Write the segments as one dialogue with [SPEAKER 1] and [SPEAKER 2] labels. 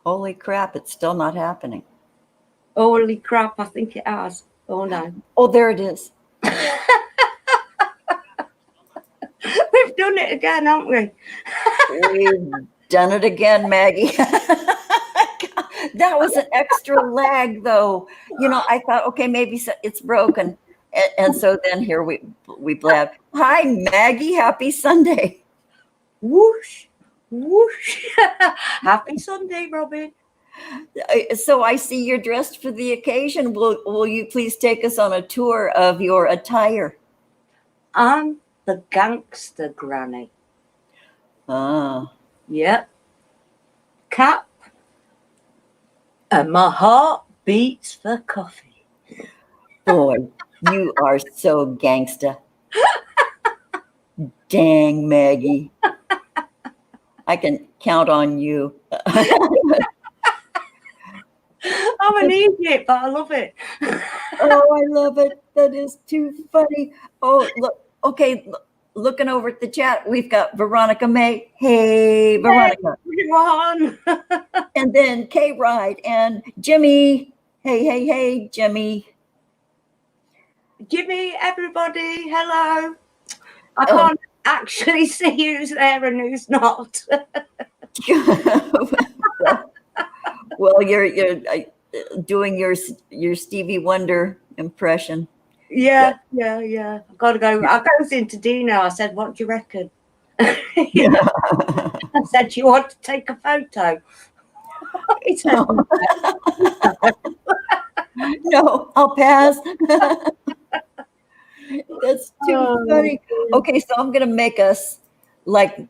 [SPEAKER 1] Holy crap, it's still not happening.
[SPEAKER 2] Holy crap, I think it has. Oh no.
[SPEAKER 1] Oh, there it is.
[SPEAKER 2] We've done it again, haven't we?
[SPEAKER 1] We've done it again, Maggie. That was an extra lag, though. I thought, okay, maybe it's broken. And so then here we blab. Hi, Maggie. Happy Sunday.
[SPEAKER 2] Whoosh, whoosh. Happy Sunday, Robin.
[SPEAKER 1] So I see you're dressed for the occasion. Will you please take us on a tour of your attire?
[SPEAKER 2] I'm the gangster granny.
[SPEAKER 1] Ah.
[SPEAKER 2] Yep. Cap. And my heart beats for coffee.
[SPEAKER 1] Boy, you are so gangsta. Dang, Maggie. I can count on you.
[SPEAKER 2] I'm an idiot, but I love it.
[SPEAKER 1] Oh, I love it. That is too funny. Oh, look. Okay, looking over at the chat, we've got Veronica May. Hey, Veronica.
[SPEAKER 2] Hey, everyone.
[SPEAKER 1] And then K-Ride and Jimmy. Hey, Jimmy.
[SPEAKER 2] Jimmy, everybody, hello. I can't actually see who's there and who's not.
[SPEAKER 1] Well, you're doing your Stevie Wonder impression.
[SPEAKER 2] Yeah. I've got to go. I goes into Dino. I said, what do you reckon? I said, do you want to take a photo? He said,
[SPEAKER 1] no, I'll pass. That's too funny. Okay, so I'm gonna make us like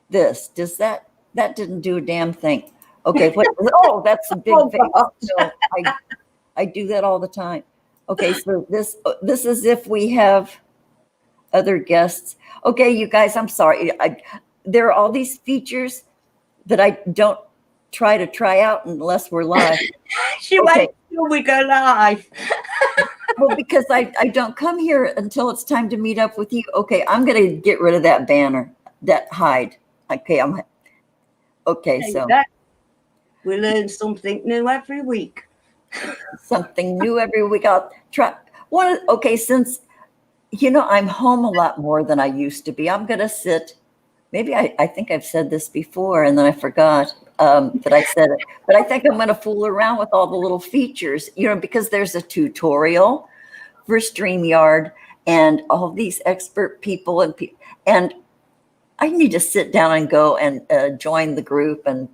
[SPEAKER 1] this. Does that didn't do a damn thing? Okay, oh, that's a big face. So I do that all the time. Okay, so this is if we have other guests. Okay, you guys, I'm sorry. There are all these features that I don't try out unless we're live.
[SPEAKER 2] She waits till we go live.
[SPEAKER 1] Well, because I don't come here until it's time to meet up with you. Okay, I'm going to get rid of that banner, that hide. Okay, so
[SPEAKER 2] we learn something new every week.
[SPEAKER 1] Something new every week. I'll try since I'm home a lot more than I used to be. I'm going to sit. Maybe I think I've said this before and then I forgot that I said it. But I think I'm going to fool around with all the little features, because there's a tutorial for StreamYard and all these expert people and I need to sit down and go and join the group and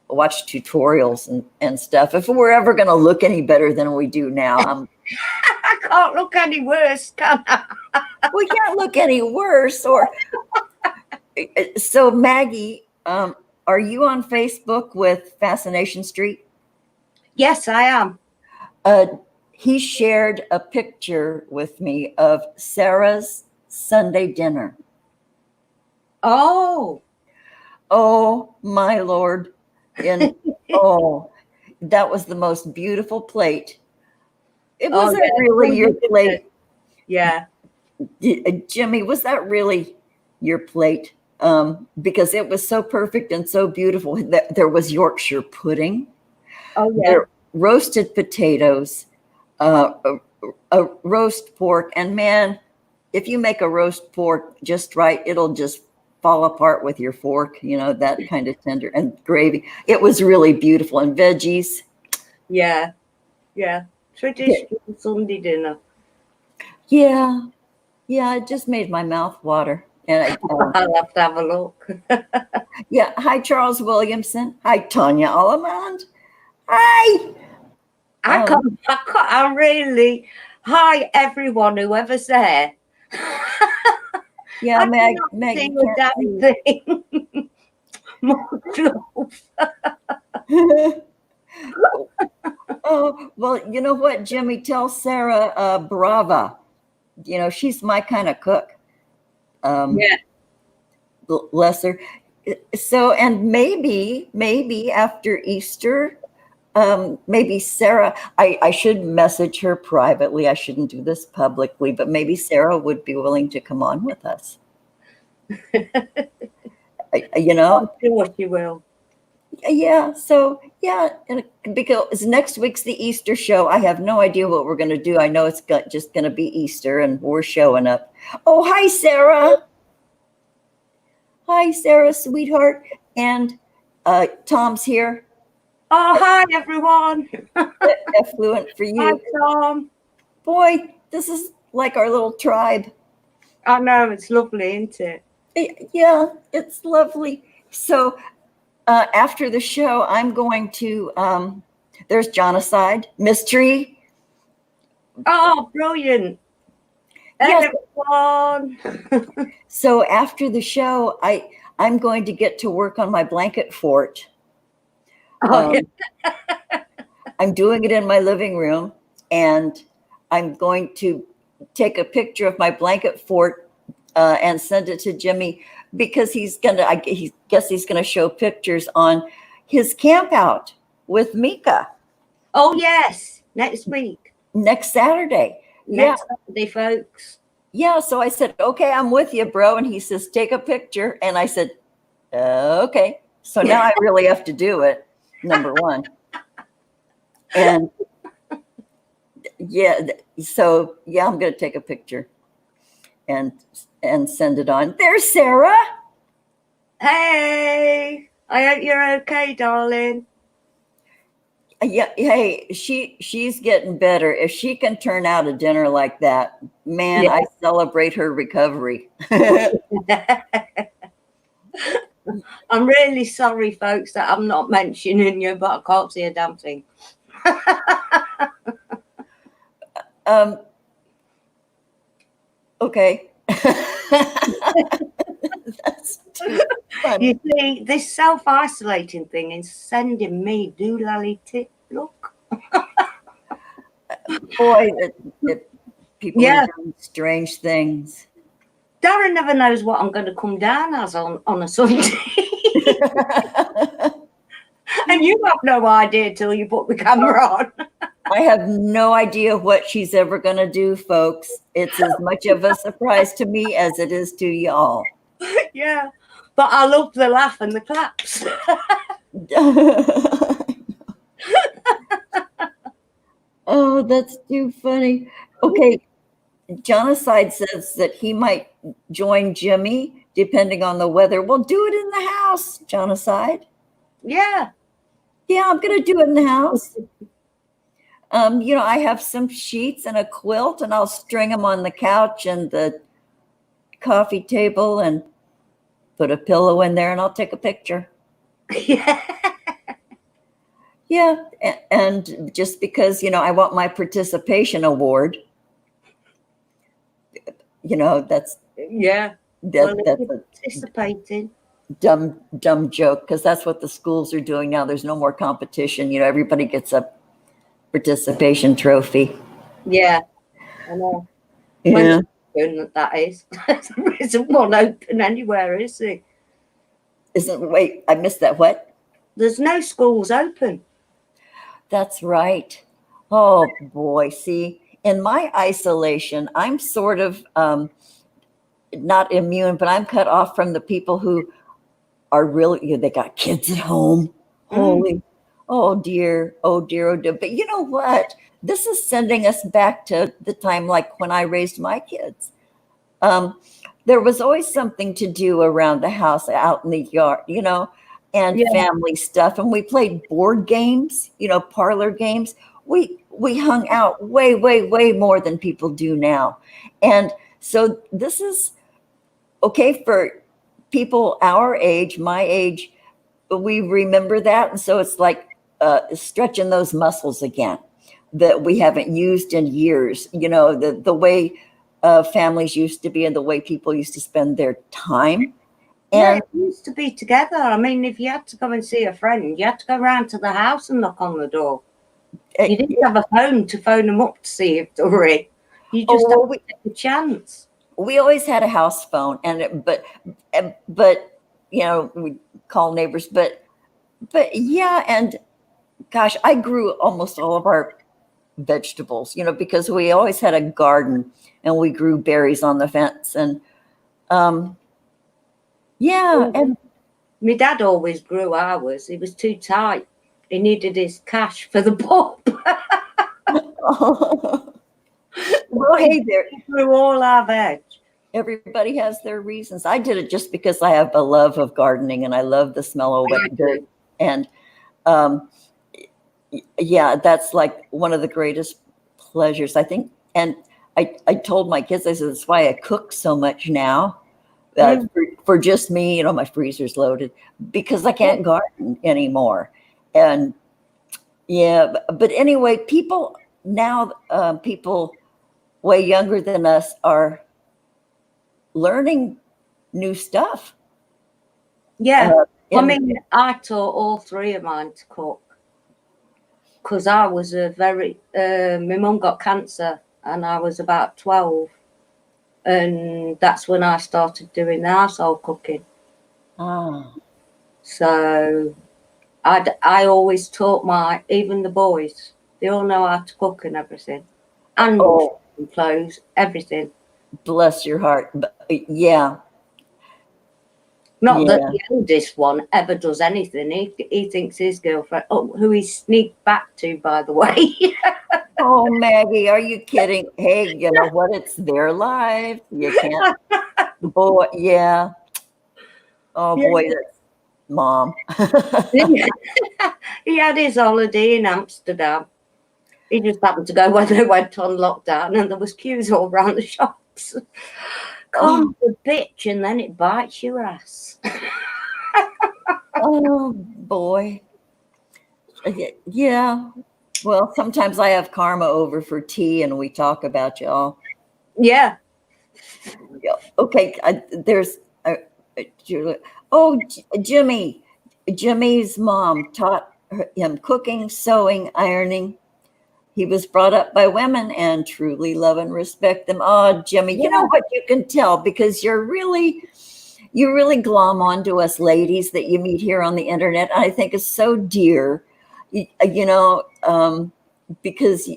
[SPEAKER 1] watch tutorials and stuff. If we're ever going to look any better than we do now,
[SPEAKER 2] I can't look any worse, can I?
[SPEAKER 1] We can't look any worse. So Maggie, are you on Facebook with Fascination Street?
[SPEAKER 2] Yes, I am.
[SPEAKER 1] He shared a picture with me of Sarah's Sunday dinner.
[SPEAKER 2] Oh
[SPEAKER 1] my Lord. And that was the most beautiful plate. It wasn't really your plate.
[SPEAKER 2] Yeah.
[SPEAKER 1] Jimmy, was that really your plate? Because it was so perfect and so beautiful. There was Yorkshire pudding.
[SPEAKER 2] Oh, yeah.
[SPEAKER 1] There, roasted potatoes, a roast pork. And man, if you make a roast pork just right, it'll just fall apart with your fork, that kind of tender, and gravy. It was really beautiful. And veggies.
[SPEAKER 2] Yeah. Traditional Sunday dinner.
[SPEAKER 1] Yeah, it just made my mouth water. And
[SPEAKER 2] I'll have to have a look.
[SPEAKER 1] Yeah. Hi, Charles Williamson. Hi, Tanya Allemand. Hi.
[SPEAKER 2] I'm really. Hi, everyone, whoever's there.
[SPEAKER 1] Yeah, Maggie. Oh, well, you know what, Jimmy? Tell Sarah Brava. She's my kind of cook.
[SPEAKER 2] Yeah.
[SPEAKER 1] Lesser. So, and maybe after Easter, maybe Sarah, I should message her privately. I shouldn't do this publicly, but maybe Sarah would be willing to come on with us.
[SPEAKER 2] I'm sure she will.
[SPEAKER 1] Yeah, so yeah, and because next week's the Easter show. I have no idea what we're going to do. I know it's just going to be Easter and we're showing up. Oh, hi, Sarah. Hi, Sarah, sweetheart. And Tom's here.
[SPEAKER 2] Oh, hi, everyone.
[SPEAKER 1] Effluent for
[SPEAKER 2] Hi,
[SPEAKER 1] you.
[SPEAKER 2] Tom.
[SPEAKER 1] Boy, this is like our little tribe.
[SPEAKER 2] I know, it's lovely, isn't it?
[SPEAKER 1] Yeah, it's lovely. So after the show, I'm going to, there's Genocide, Mystery.
[SPEAKER 2] Oh, brilliant.
[SPEAKER 1] Yes.
[SPEAKER 2] Everyone.
[SPEAKER 1] So after the show, I'm going to get to work on my blanket fort.
[SPEAKER 2] Oh, yeah.
[SPEAKER 1] I'm doing it in my living room, and I'm going to take a picture of my blanket fort and send it to Jimmy because he's gonna show pictures on his camp out with Mika.
[SPEAKER 2] Oh, yes. Next week.
[SPEAKER 1] Next Saturday.
[SPEAKER 2] Next Saturday, folks.
[SPEAKER 1] Yeah. So I said, okay, I'm with you, bro. And he says, take a picture. And I said, okay. So now I really have to do it. Number one. And yeah, so yeah, I'm going to take a picture and send it on. There's Sarah.
[SPEAKER 2] Hey, I hope you're okay, darling.
[SPEAKER 1] Yeah, hey, she's getting better. If she can turn out a dinner like that, man, yeah. I celebrate her recovery.
[SPEAKER 2] I'm really sorry, folks, that I'm not mentioning you, but I can't see a damn thing.
[SPEAKER 1] Okay. That's too funny.
[SPEAKER 2] You see, this self-isolating thing is sending me doolally tip look.
[SPEAKER 1] Boy, people are doing strange things.
[SPEAKER 2] Darren never knows what I'm going to come down as on a Sunday. And you have no idea till you put the camera on.
[SPEAKER 1] I have no idea what she's ever going to do, folks. It's as much of a surprise to me as it is to y'all.
[SPEAKER 2] Yeah, but I love the laugh and the claps.
[SPEAKER 1] Oh, that's too funny. Okay, Genocide says that he might join Jimmy depending on the weather. Well, do it in the house, Genocide.
[SPEAKER 2] Yeah.
[SPEAKER 1] Yeah, I'm going to do it in the house. You know, I have some sheets and a quilt, and I'll string them on the couch and the coffee table and put a pillow in there, and I'll take a picture.
[SPEAKER 2] Yeah.
[SPEAKER 1] Yeah, and just because, you know, I want my participation award, you know, that's
[SPEAKER 2] participating.
[SPEAKER 1] Dumb joke, because that's what the schools are doing now. There's no more competition. You know, everybody gets a participation trophy.
[SPEAKER 2] Yeah, I know.
[SPEAKER 1] Yeah.
[SPEAKER 2] That is. There isn't one open anywhere, is there?
[SPEAKER 1] Wait, I missed that. What?
[SPEAKER 2] There's no schools open.
[SPEAKER 1] That's right. Oh boy. See, in my isolation, I'm sort of not immune, but I'm cut off from the people who are really, you know, they got kids at home. Holy, oh dear, oh dear, oh dear. But you know what? This is sending us back to the time like when I raised my kids. There was always something to do around the house, out in the yard, you know, and family stuff. And we played board games, you know, parlor games. We hung out way, way, way more than people do now. And so this is okay for people our age, my age, we remember that. And so it's like stretching those muscles again that we haven't used in years. You know, the way families used to be and the way people used to spend their time. And
[SPEAKER 2] it used to be together. I mean, if you had to go and see a friend, you had to go around to the house and knock on the door. You didn't have a phone to phone them up to see if they were in. You just had to take a chance.
[SPEAKER 1] We always had a house phone, but you know, we call neighbors, but yeah, and gosh, I grew almost all of our vegetables, you know, because we always had a garden and we grew berries on the fence, and and
[SPEAKER 2] My dad always grew ours. He was too tight. He needed his cash for the pub.
[SPEAKER 1] Well, hey there.
[SPEAKER 2] He grew all our veg.
[SPEAKER 1] Everybody has their reasons. I did it just because I have a love of gardening and I love the smell of wet dirt. And yeah, that's like one of the greatest pleasures, I think. And I told my kids, I said, that's why I cook so much now. For just me, you know, my freezer's loaded because I can't garden anymore. And yeah, but anyway, people now, people way younger than us are learning new stuff.
[SPEAKER 2] Yeah. I mean, I taught all three of mine to cook because I was my mum got cancer and I was about 12. And that's when I started doing the household cooking.
[SPEAKER 1] Ah.
[SPEAKER 2] So I always taught even the boys, they all know how to cook and everything. And clothes, everything.
[SPEAKER 1] Bless your heart. Yeah.
[SPEAKER 2] Not that the eldest one ever does anything. He thinks his girlfriend, who he sneaked back to, by the way.
[SPEAKER 1] Oh, Maggie, are you kidding? Hey, you know what? It's their life. You can't. Boy, yeah. Oh, boy, that's mom.
[SPEAKER 2] He had his holiday in Amsterdam. He just happened to go when they went on lockdown and there was queues all around the shops. Come the bitch and then it bites your ass.
[SPEAKER 1] Oh, boy. Yeah. Well, sometimes I have Karma over for tea and we talk about y'all.
[SPEAKER 2] Yeah.
[SPEAKER 1] Okay. There's Jimmy. Jimmy's mom taught him cooking, sewing, ironing. He was brought up by women and truly love and respect them. Oh, Jimmy, you know what? You can tell because you really glom onto us ladies that you meet here on the internet. I think it's so dear, you know, because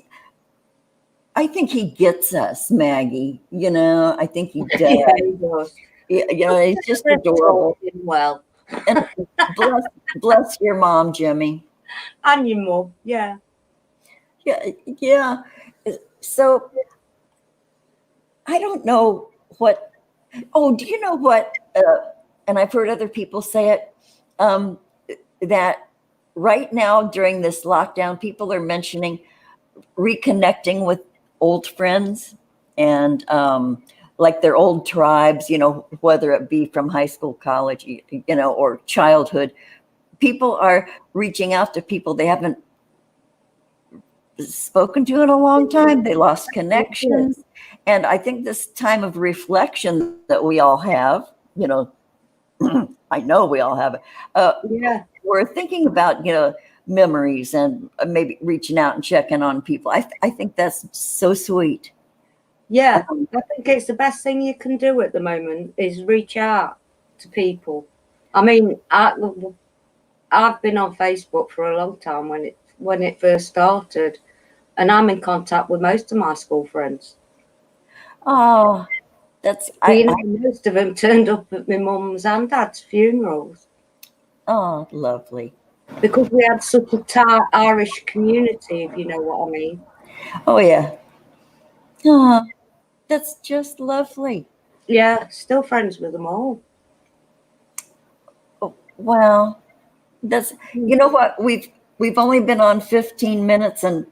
[SPEAKER 1] I think he gets us, Maggie. You know, I think he does.
[SPEAKER 2] Yeah, he does.
[SPEAKER 1] You know, he's just adorable.
[SPEAKER 2] Well,
[SPEAKER 1] and bless your mom, Jimmy.
[SPEAKER 2] And your mom, yeah.
[SPEAKER 1] Yeah. So I don't know what. Oh, do you know what? And I've heard other people say it. That right now during this lockdown, people are mentioning reconnecting with old friends and like their old tribes. You know, whether it be from high school, college, you know, or childhood. People are reaching out to people they haven't spoken to in a long time. They lost connections. And I think this time of reflection that we all have, you know, I know we all have it. We're thinking about, you know, memories and maybe reaching out and checking on people. I think that's so sweet.
[SPEAKER 2] Yeah, I think it's the best thing you can do at the moment is reach out to people. I mean, I've been on Facebook for a long time when it first started, and I'm in contact with most of my school friends.
[SPEAKER 1] Oh, that's
[SPEAKER 2] most of them turned up at my mum's and dad's funerals.
[SPEAKER 1] Oh, lovely.
[SPEAKER 2] Because we had such a tight Irish community, if you know what I mean.
[SPEAKER 1] Oh yeah. Oh, that's just lovely.
[SPEAKER 2] Yeah, still friends with them all.
[SPEAKER 1] Oh, well, that's, you know what, we've only been on 15 minutes and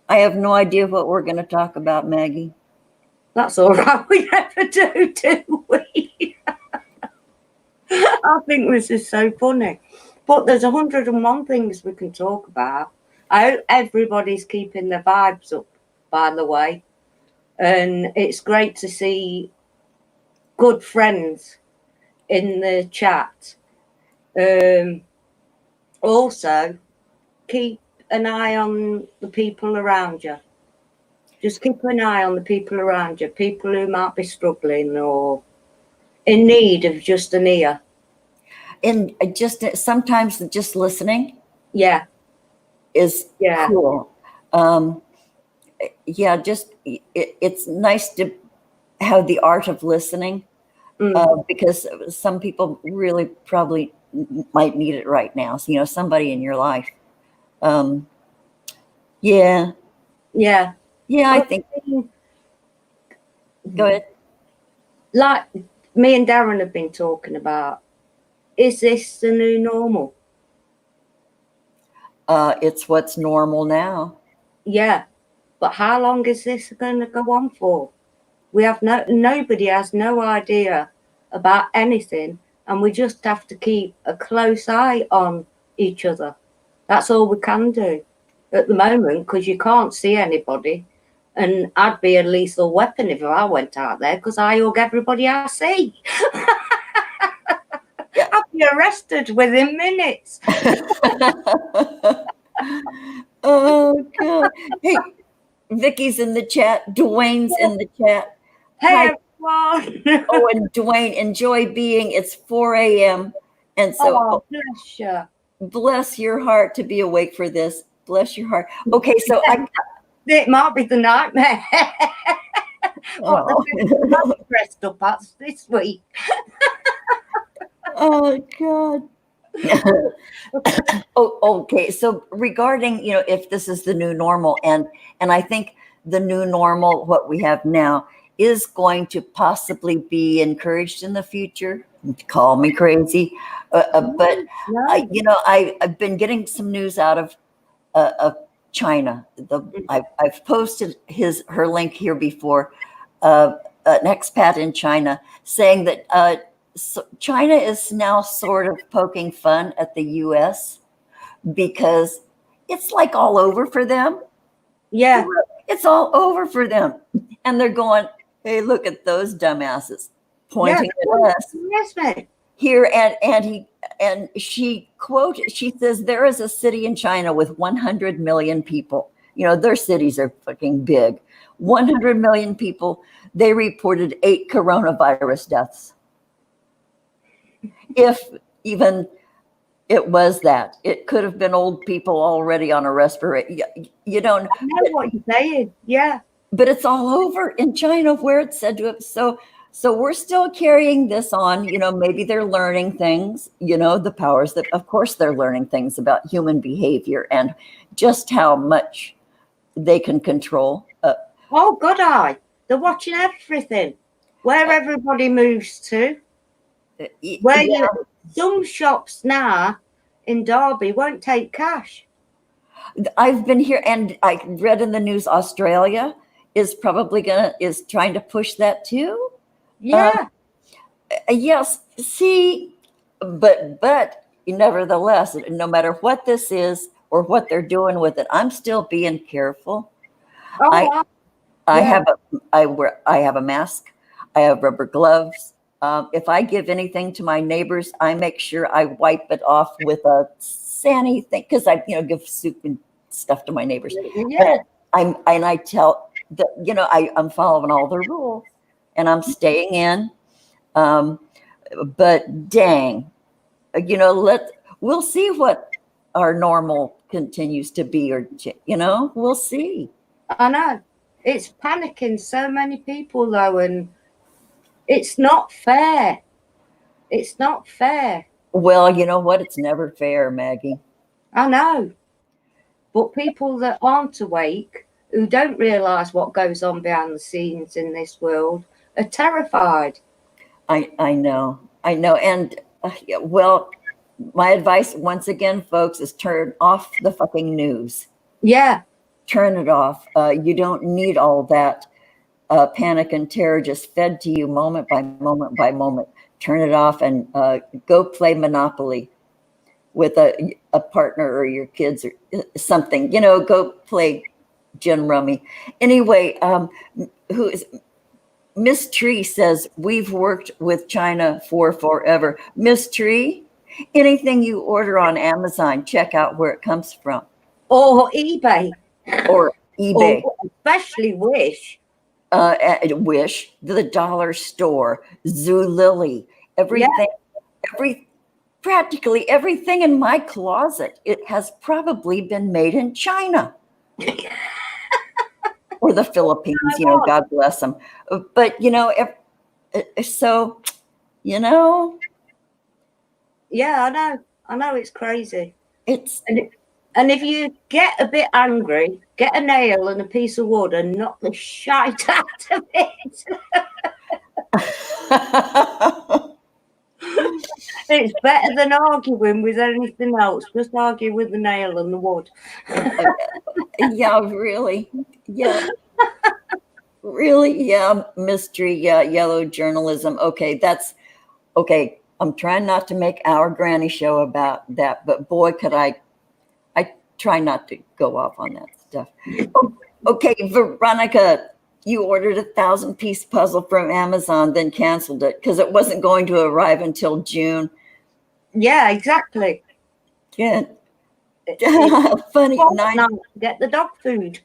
[SPEAKER 1] I have no idea what we're going to talk about, Maggie.
[SPEAKER 2] That's all right. We never do we? I think this is so funny. But there's 101 things we can talk about. I hope everybody's keeping their vibes up, by the way. And it's great to see good friends in the chat. Also, keep an eye on the people around you. Just keep an eye on the people around you, people who might be struggling or in need of just an ear.
[SPEAKER 1] And just sometimes just listening is cool. Just it's nice to have the art of listening. because some people really probably might need it right now. So, somebody in your life. Yeah.
[SPEAKER 2] Yeah.
[SPEAKER 1] Yeah, I think. Go ahead.
[SPEAKER 2] Like me and Darren have been talking about, is this the new normal?
[SPEAKER 1] It's what's normal now.
[SPEAKER 2] Yeah. But how long is this going to go on for? We have nobody has no idea about anything, and we just have to keep a close eye on each other. That's all we can do at the moment, because you can't see anybody. And I'd be a lethal weapon if I went out there, because I hug everybody I see. I'd be arrested within minutes.
[SPEAKER 1] Oh God! Hey, Vicky's in the chat. Dwayne's in the chat.
[SPEAKER 2] Hey, everyone.
[SPEAKER 1] Oh, and Dwayne, enjoy being. It's 4 a.m. And so,
[SPEAKER 2] bless you.
[SPEAKER 1] Bless your heart to be awake for this. Bless your heart. Okay, so
[SPEAKER 2] it might be the nightmare. What the dressed up as this week.
[SPEAKER 1] Oh God. Oh, okay. So regarding, if this is the new normal, and I think the new normal, what we have now, is going to possibly be encouraged in the future. Call me crazy, but I've been getting some news out of China. I've posted her link here before. An expat in China saying that China is now sort of poking fun at the U.S. because it's like all over for them.
[SPEAKER 2] Yeah,
[SPEAKER 1] it's all over for them, and they're going, "Hey, look at those dumbasses," pointing at us.
[SPEAKER 2] Yes,
[SPEAKER 1] Here, and she says there is a city in China with 100 million people. Their cities are fucking big. 100 million people. They reported 8 coronavirus deaths. If even it was that, it could have been old people already on a respirator. You don't
[SPEAKER 2] know what you're saying. Yeah,
[SPEAKER 1] but it's all over in China where it's said to have. So we're still carrying this on. Maybe they're learning things. The powers that, of course, they're learning things about human behavior and just how much they can control.
[SPEAKER 2] Oh, God, they're watching everything. Where everybody moves to. Where some shops now in Derby won't take cash.
[SPEAKER 1] I've been here, and I read in the news Australia is probably is trying to push that too.
[SPEAKER 2] Yeah.
[SPEAKER 1] Yes. See, but nevertheless, no matter what this is or what they're doing with it, I'm still being careful.
[SPEAKER 2] Oh,
[SPEAKER 1] I have a mask. I have rubber gloves. If I give anything to my neighbors, I make sure I wipe it off with a Sani thing, because I give soup and stuff to my neighbors.
[SPEAKER 2] Yeah.
[SPEAKER 1] And I tell that I'm following all the rules and I'm staying in. But dang, we'll see what our normal continues to be, or we'll see.
[SPEAKER 2] I know. It's panicking so many people though, and it's not fair. It's not fair.
[SPEAKER 1] Well, you know what? It's never fair, Maggie.
[SPEAKER 2] I know. But people that aren't awake, who don't realise what goes on behind the scenes in this world, are terrified.
[SPEAKER 1] I know. And well, my advice once again, folks, is turn off the fucking news.
[SPEAKER 2] Yeah.
[SPEAKER 1] Turn it off. You don't need all that panic and terror just fed to you moment by moment by moment. Turn it off and go play Monopoly with a partner or your kids or something. Go play gin rummy. Anyway, who is Miss Tree says, we've worked with China for forever. Miss Tree, anything you order on Amazon, check out where it comes from.
[SPEAKER 2] Or eBay.
[SPEAKER 1] Or eBay.
[SPEAKER 2] Or especially Wish.
[SPEAKER 1] Wish, the dollar store, Zulily, everything, practically everything in my closet, it has probably been made in China. Or the Philippines, God bless them. But, so you know,
[SPEAKER 2] Yeah, I know it's crazy.
[SPEAKER 1] it's
[SPEAKER 2] And if you get a bit angry, get a nail and a piece of wood and knock the shite out of it. It's better than arguing with anything else. Just argue with the nail and the wood.
[SPEAKER 1] yeah, really. Yeah. Really? Yeah. Mystery. Yeah. Yellow journalism. Okay. That's okay. I'm trying not to make our granny show about that, but boy, could I try not to go off on that stuff. Okay. Veronica, you ordered 1,000-piece puzzle from Amazon, then canceled it because it wasn't going to arrive until June.
[SPEAKER 2] Yeah, exactly.
[SPEAKER 1] Yeah. Funny.
[SPEAKER 2] Get the dog food.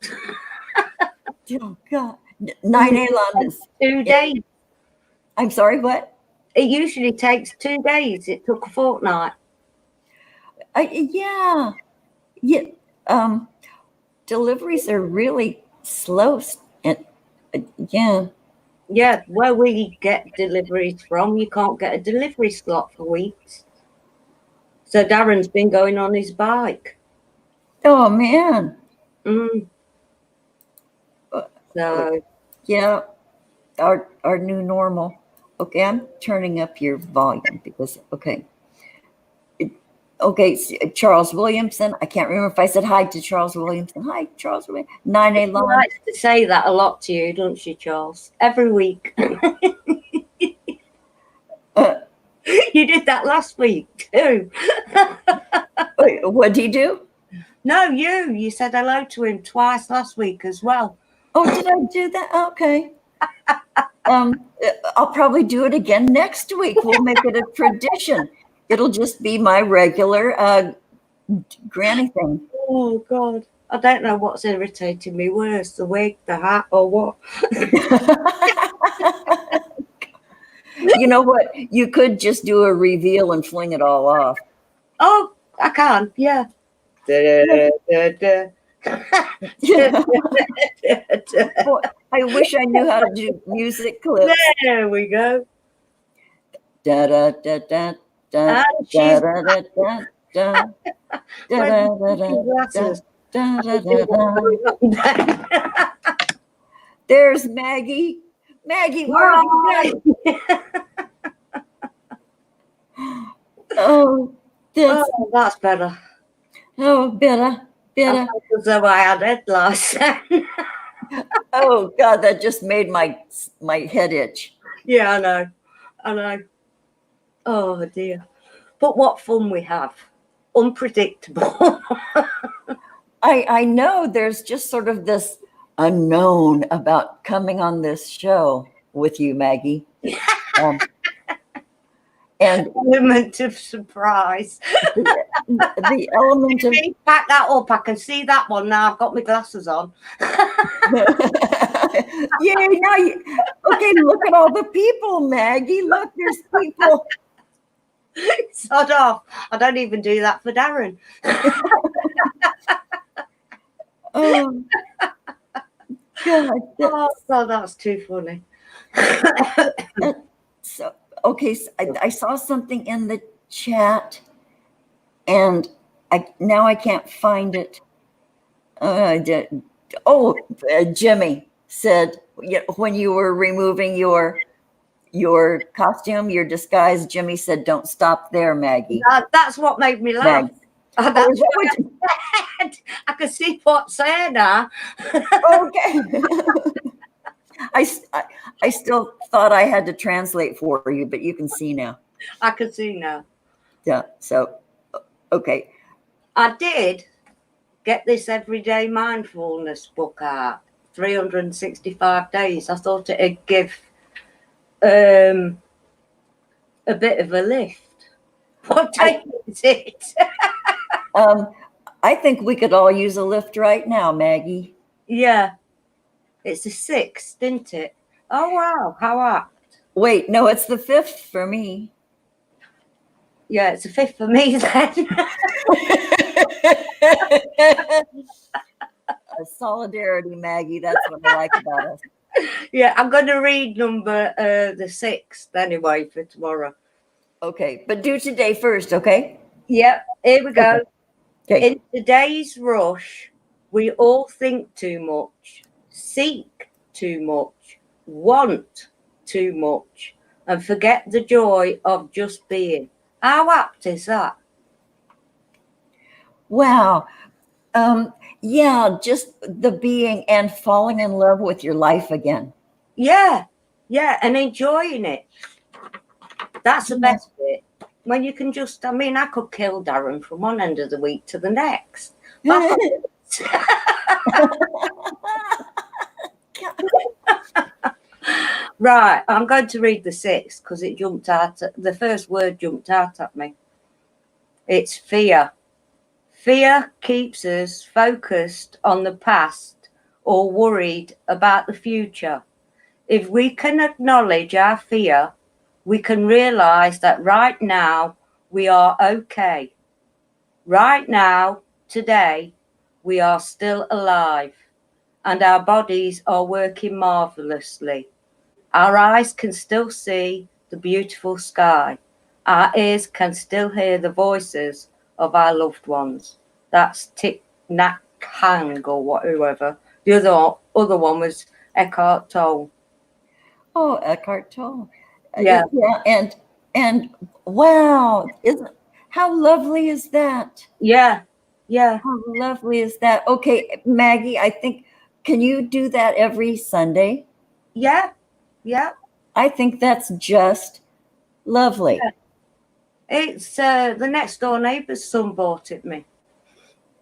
[SPEAKER 1] Oh God. 9A
[SPEAKER 2] is 2 days.
[SPEAKER 1] I'm sorry, what?
[SPEAKER 2] It usually takes 2 days. It took a fortnight.
[SPEAKER 1] Yeah. Deliveries are really slow. And yeah.
[SPEAKER 2] Yeah, where we get deliveries from, you can't get a delivery slot for weeks. So Darren's been going on his bike.
[SPEAKER 1] Oh man.
[SPEAKER 2] So
[SPEAKER 1] yeah, our new normal. Okay, I'm turning up your volume because okay, Charles Williamson. I can't remember if I said hi to Charles Williamson. Hi, Charles Williamson. 9A
[SPEAKER 2] she
[SPEAKER 1] line.
[SPEAKER 2] likes to say that a lot to you, don't she, Charles? Every week. You did that last week too.
[SPEAKER 1] Wait, what did he do?
[SPEAKER 2] No, you said hello to him twice last week as well.
[SPEAKER 1] Oh, did I do that? Okay. I'll probably do it again next week. We'll make it a tradition. It'll just be my regular granny thing.
[SPEAKER 2] Oh God, I don't know what's irritating me worse, the wig, the hat, or what.
[SPEAKER 1] You know what? You could just do a reveal and fling it all off.
[SPEAKER 2] Oh, I can, yeah.
[SPEAKER 1] Boy, I wish I knew how to do music clips.
[SPEAKER 2] There we go.
[SPEAKER 1] Da da da da da da da da da da da. There's Maggie. Maggie, where have you been? Oh,
[SPEAKER 2] that's better.
[SPEAKER 1] Oh, better.
[SPEAKER 2] I felt as though I had head loss.
[SPEAKER 1] Oh God, that just made my head itch.
[SPEAKER 2] Yeah, I know. Oh dear. But what fun we have. Unpredictable.
[SPEAKER 1] I know there's just sort of this unknown about coming on this show with you, Maggie. And
[SPEAKER 2] element of surprise.
[SPEAKER 1] The element of
[SPEAKER 2] pack that up. I can see that one now. I've got my glasses on.
[SPEAKER 1] Yeah, now okay, look at all the people, Maggie. Look, there's people.
[SPEAKER 2] Sod off. I don't even do that for Darren.
[SPEAKER 1] Oh God,
[SPEAKER 2] that's too funny.
[SPEAKER 1] So okay, so I saw something in the chat, and now I can't find it. Jimmy said when you were removing your costume, your disguise, Jimmy said, "Don't stop there, Maggie."
[SPEAKER 2] That's what made me laugh. That's I can see what's there now.
[SPEAKER 1] Okay. I still thought I had to translate for you, but you can see now.
[SPEAKER 2] I can see now.
[SPEAKER 1] Yeah. So, okay.
[SPEAKER 2] I did get this everyday mindfulness book out, 365 days. I thought it'd give a bit of a lift. What day is it?
[SPEAKER 1] I think we could all use a lift right now, Maggie.
[SPEAKER 2] Yeah. It's the 6th, isn't it? Oh, wow. How apt.
[SPEAKER 1] Wait, no, it's the 5th for me.
[SPEAKER 2] Yeah, it's the 5th for me then.
[SPEAKER 1] Solidarity, Maggie. That's what I like about us.
[SPEAKER 2] Yeah, I'm going to read number the 6th anyway for tomorrow.
[SPEAKER 1] Okay, but do today first, okay?
[SPEAKER 2] Yep, here we go.
[SPEAKER 1] Okay.
[SPEAKER 2] In today's rush, we all think too much, seek too much, want too much, and forget the joy of just being. How apt is that?
[SPEAKER 1] Wow. Yeah, just the being and falling in love with your life again.
[SPEAKER 2] Yeah, and enjoying it. That's the best bit. When you can just, I mean, I could kill Darren from one end of the week to the next. Right, I'm going to read the 6th because it jumped out. The first word jumped out at me. It's fear. Fear keeps us focused on the past or worried about the future. If we can acknowledge our fear, we can realize that right now we are okay. Right now, today, we are still alive and our bodies are working marvelously. Our eyes can still see the beautiful sky. Our ears can still hear the voices of our loved ones. That's Thich Nhat Hanh or whatever. The other one was Eckhart Tolle.
[SPEAKER 1] Oh, Eckhart Tolle.
[SPEAKER 2] Yeah.
[SPEAKER 1] And wow, isn't how lovely is that?
[SPEAKER 2] Yeah.
[SPEAKER 1] How lovely is that? Okay, Maggie, I think can you do that every Sunday?
[SPEAKER 2] Yeah.
[SPEAKER 1] I think that's just lovely.
[SPEAKER 2] Yeah. It's the next door neighbour's son bought it me.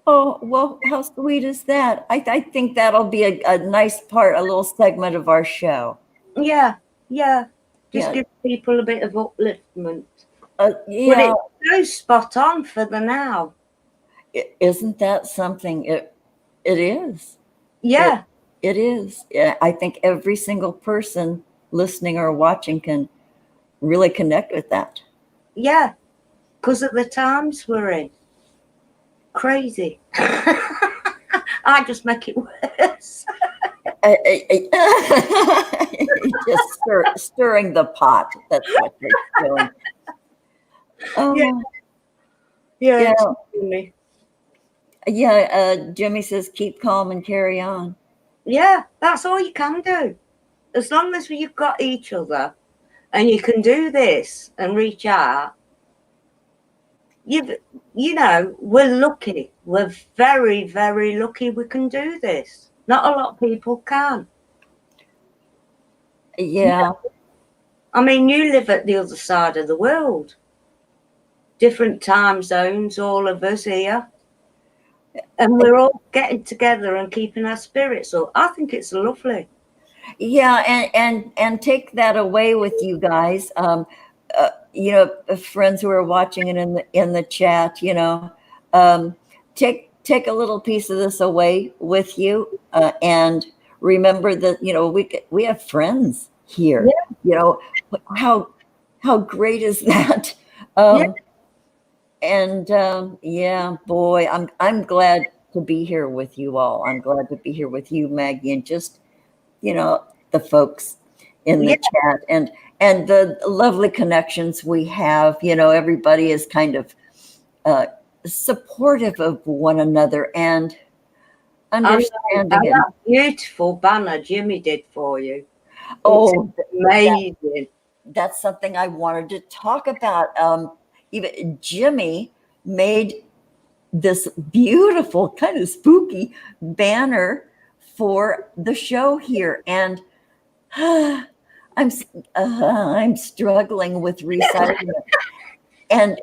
[SPEAKER 1] Oh, well, how sweet is that? I think that'll be a nice part, a little segment of our show.
[SPEAKER 2] Yeah. Just
[SPEAKER 1] Yeah.
[SPEAKER 2] give people a bit of upliftment.
[SPEAKER 1] Yeah.
[SPEAKER 2] But it's so spot on for the now.
[SPEAKER 1] Isn't that something? It is.
[SPEAKER 2] Yeah.
[SPEAKER 1] It is. Yeah, I think every single person listening or watching can really connect with that.
[SPEAKER 2] Yeah. Because of the times we're in. Crazy. I just make it worse.
[SPEAKER 1] Just stirring the pot. That's what you're doing.
[SPEAKER 2] Yeah.
[SPEAKER 1] Jimmy says, keep calm and carry on.
[SPEAKER 2] Yeah, that's all you can do. As long as you've got each other and you can do this and reach out, you know, we're lucky. We're very, very lucky we can do this. Not a lot of people can.
[SPEAKER 1] Yeah.
[SPEAKER 2] I mean, you live at the other side of the world. Different time zones, all of us here. And we're all getting together and keeping our spirits up. I think it's lovely.
[SPEAKER 1] Yeah, and take that away with you guys. You know, friends who are watching it in the chat, you know, take a little piece of this away with you, and remember that, you know, we have friends here.
[SPEAKER 2] Yeah.
[SPEAKER 1] You know, how great is that? And yeah, boy, I'm glad to be here with you all. I'm glad to be here with you, Maggie, and just, you know, the folks in the chat and the lovely connections we have. You know, everybody is kind of supportive of one another and understanding.
[SPEAKER 2] That beautiful banner Jimmy did for you.
[SPEAKER 1] Oh,
[SPEAKER 2] it's amazing.
[SPEAKER 1] That's something I wanted to talk about. Even Jimmy made this beautiful, kind of spooky banner for the show here, and I'm struggling with resizing it, and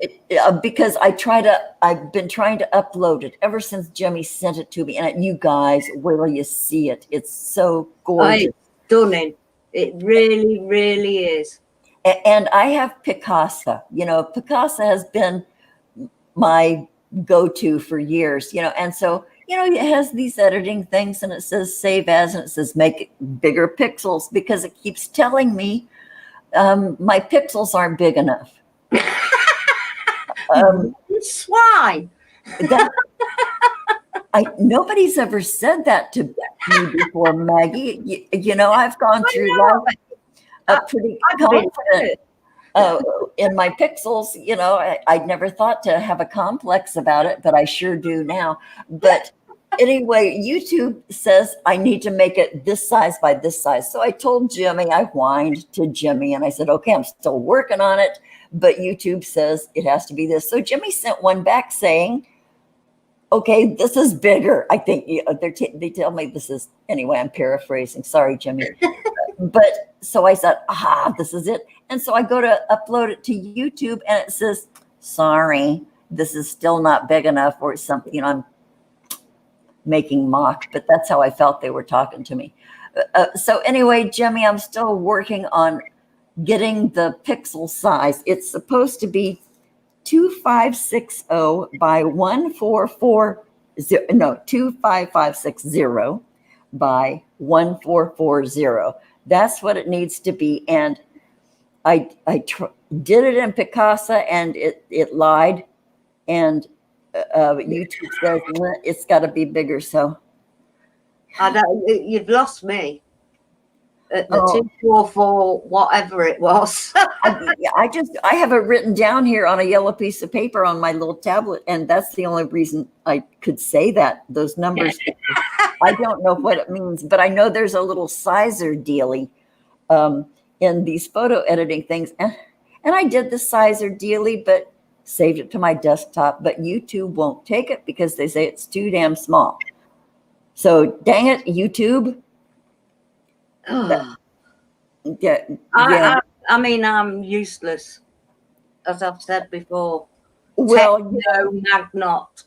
[SPEAKER 1] because I've been trying to upload it ever since Jimmy sent it to me, and you guys, wait till you see it. It's so gorgeous.
[SPEAKER 2] It's stunning. It really, really is.
[SPEAKER 1] And I have Picasa. You know, Picasa has been my go-to for years, you know, and so, you know, it has these editing things and it says save as and it says make it bigger pixels because it keeps telling me my pixels aren't big enough.
[SPEAKER 2] Swine.
[SPEAKER 1] Nobody's ever said that to me before, Maggie. I've gone
[SPEAKER 2] I
[SPEAKER 1] through
[SPEAKER 2] know.
[SPEAKER 1] life pretty
[SPEAKER 2] I've been
[SPEAKER 1] confident in my pixels. I'd never thought to have a complex about it, but I sure do now. But anyway, YouTube says I need to make it this size by this size. So I told Jimmy, I whined to Jimmy and I said, okay, I'm still working on it, but YouTube says it has to be this. So Jimmy sent one back saying, okay, this is bigger. I think they tell me this is, anyway, I'm paraphrasing. Sorry, Jimmy. But so I said, this is it. And so I go to upload it to YouTube and it says, sorry, this is still not big enough or something. I'm making mock, but that's how I felt they were talking to me. So anyway, Jimmy, I'm still working on getting the pixel size. It's supposed to be 2560 by 25560 by 1440. That's what it needs to be. And I did it in Picasa and it lied. And YouTube says it's got to be bigger. So
[SPEAKER 2] you've lost me at the 244, whatever it was.
[SPEAKER 1] I have it written down here on a yellow piece of paper on my little tablet, and that's the only reason I could say that those numbers. I don't know what it means, but I know there's a little sizer dealy in these photo editing things, and I did the sizer dealy, but saved it to my desktop. But YouTube won't take it because they say it's too damn small. So dang it, YouTube. Yeah.
[SPEAKER 2] I mean, I'm useless, as I've said before.
[SPEAKER 1] Well,
[SPEAKER 2] Magnot.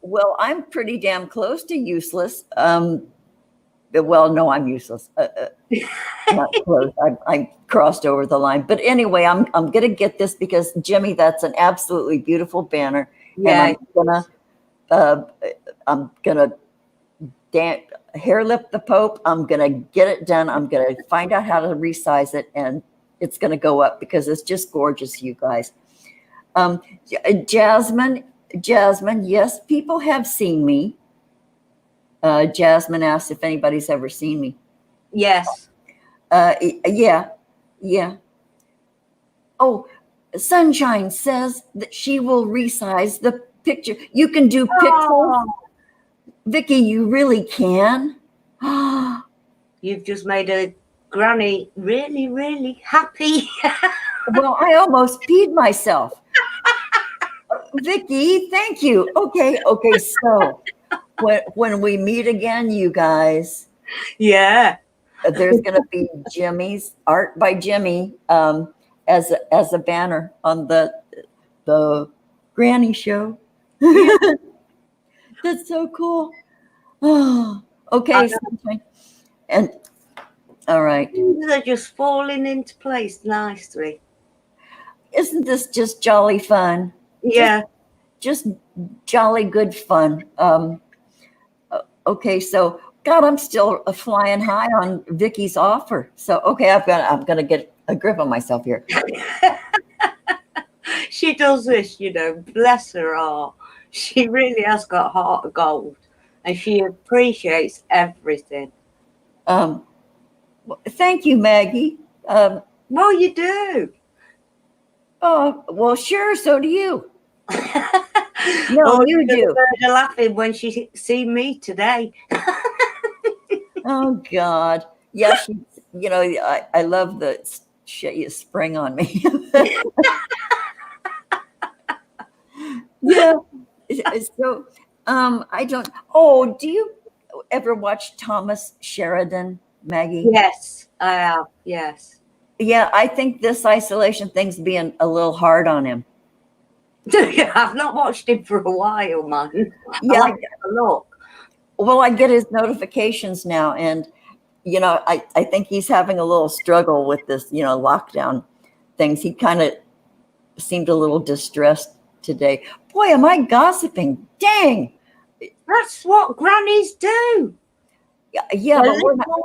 [SPEAKER 1] Well, I'm pretty damn close to useless. Well, no, I'm useless. Not close. I crossed over the line. But anyway, I'm gonna get this because Jimmy, that's an absolutely beautiful banner.
[SPEAKER 2] Yeah.
[SPEAKER 1] And I'm gonna hair lip the Pope. I'm gonna get it done. I'm gonna find out how to resize it, and it's gonna go up because it's just gorgeous, you guys. Jasmine, yes, people have seen me. Jasmine asked if anybody's ever seen me.
[SPEAKER 2] Yes.
[SPEAKER 1] Yeah. Oh, Sunshine says that she will resize the picture. You can do pixels. Vicki, you really can.
[SPEAKER 2] You've just made a granny really, really happy.
[SPEAKER 1] Well, I almost peed myself. Vicki, thank you. Okay. So when we meet again, you guys,
[SPEAKER 2] yeah,
[SPEAKER 1] there's going to be Jimmy's art by Jimmy as a banner on the Granny show. That's so cool. Oh, okay. And all right.
[SPEAKER 2] They're just falling into place nicely.
[SPEAKER 1] Isn't this just jolly fun?
[SPEAKER 2] Yeah.
[SPEAKER 1] Just jolly good fun. Okay, so God, I'm still flying high on Vicky's offer. So okay, I'm gonna get a grip on myself here.
[SPEAKER 2] She does this, bless her heart. She really has got heart of gold, and she appreciates everything.
[SPEAKER 1] Thank you, Maggie.
[SPEAKER 2] Well, you do.
[SPEAKER 1] Oh, well, sure. So do you. No, you do.
[SPEAKER 2] Her laughing when she see me today.
[SPEAKER 1] Oh God, yeah. I love the shit you spring on me. Yeah. So, I don't. Oh, do you ever watch Thomas Sheridan, Maggie?
[SPEAKER 2] Yes, I have. Yes.
[SPEAKER 1] Yeah, I think this isolation thing's being a little hard on him.
[SPEAKER 2] I've not watched him for a while, man.
[SPEAKER 1] Yeah,
[SPEAKER 2] I look.
[SPEAKER 1] Well, I get his notifications now, and I think he's having a little struggle with this, lockdown things. He kind of seemed a little distressed today. Boy, am I gossiping? Dang.
[SPEAKER 2] That's what grannies do.
[SPEAKER 1] Yeah, but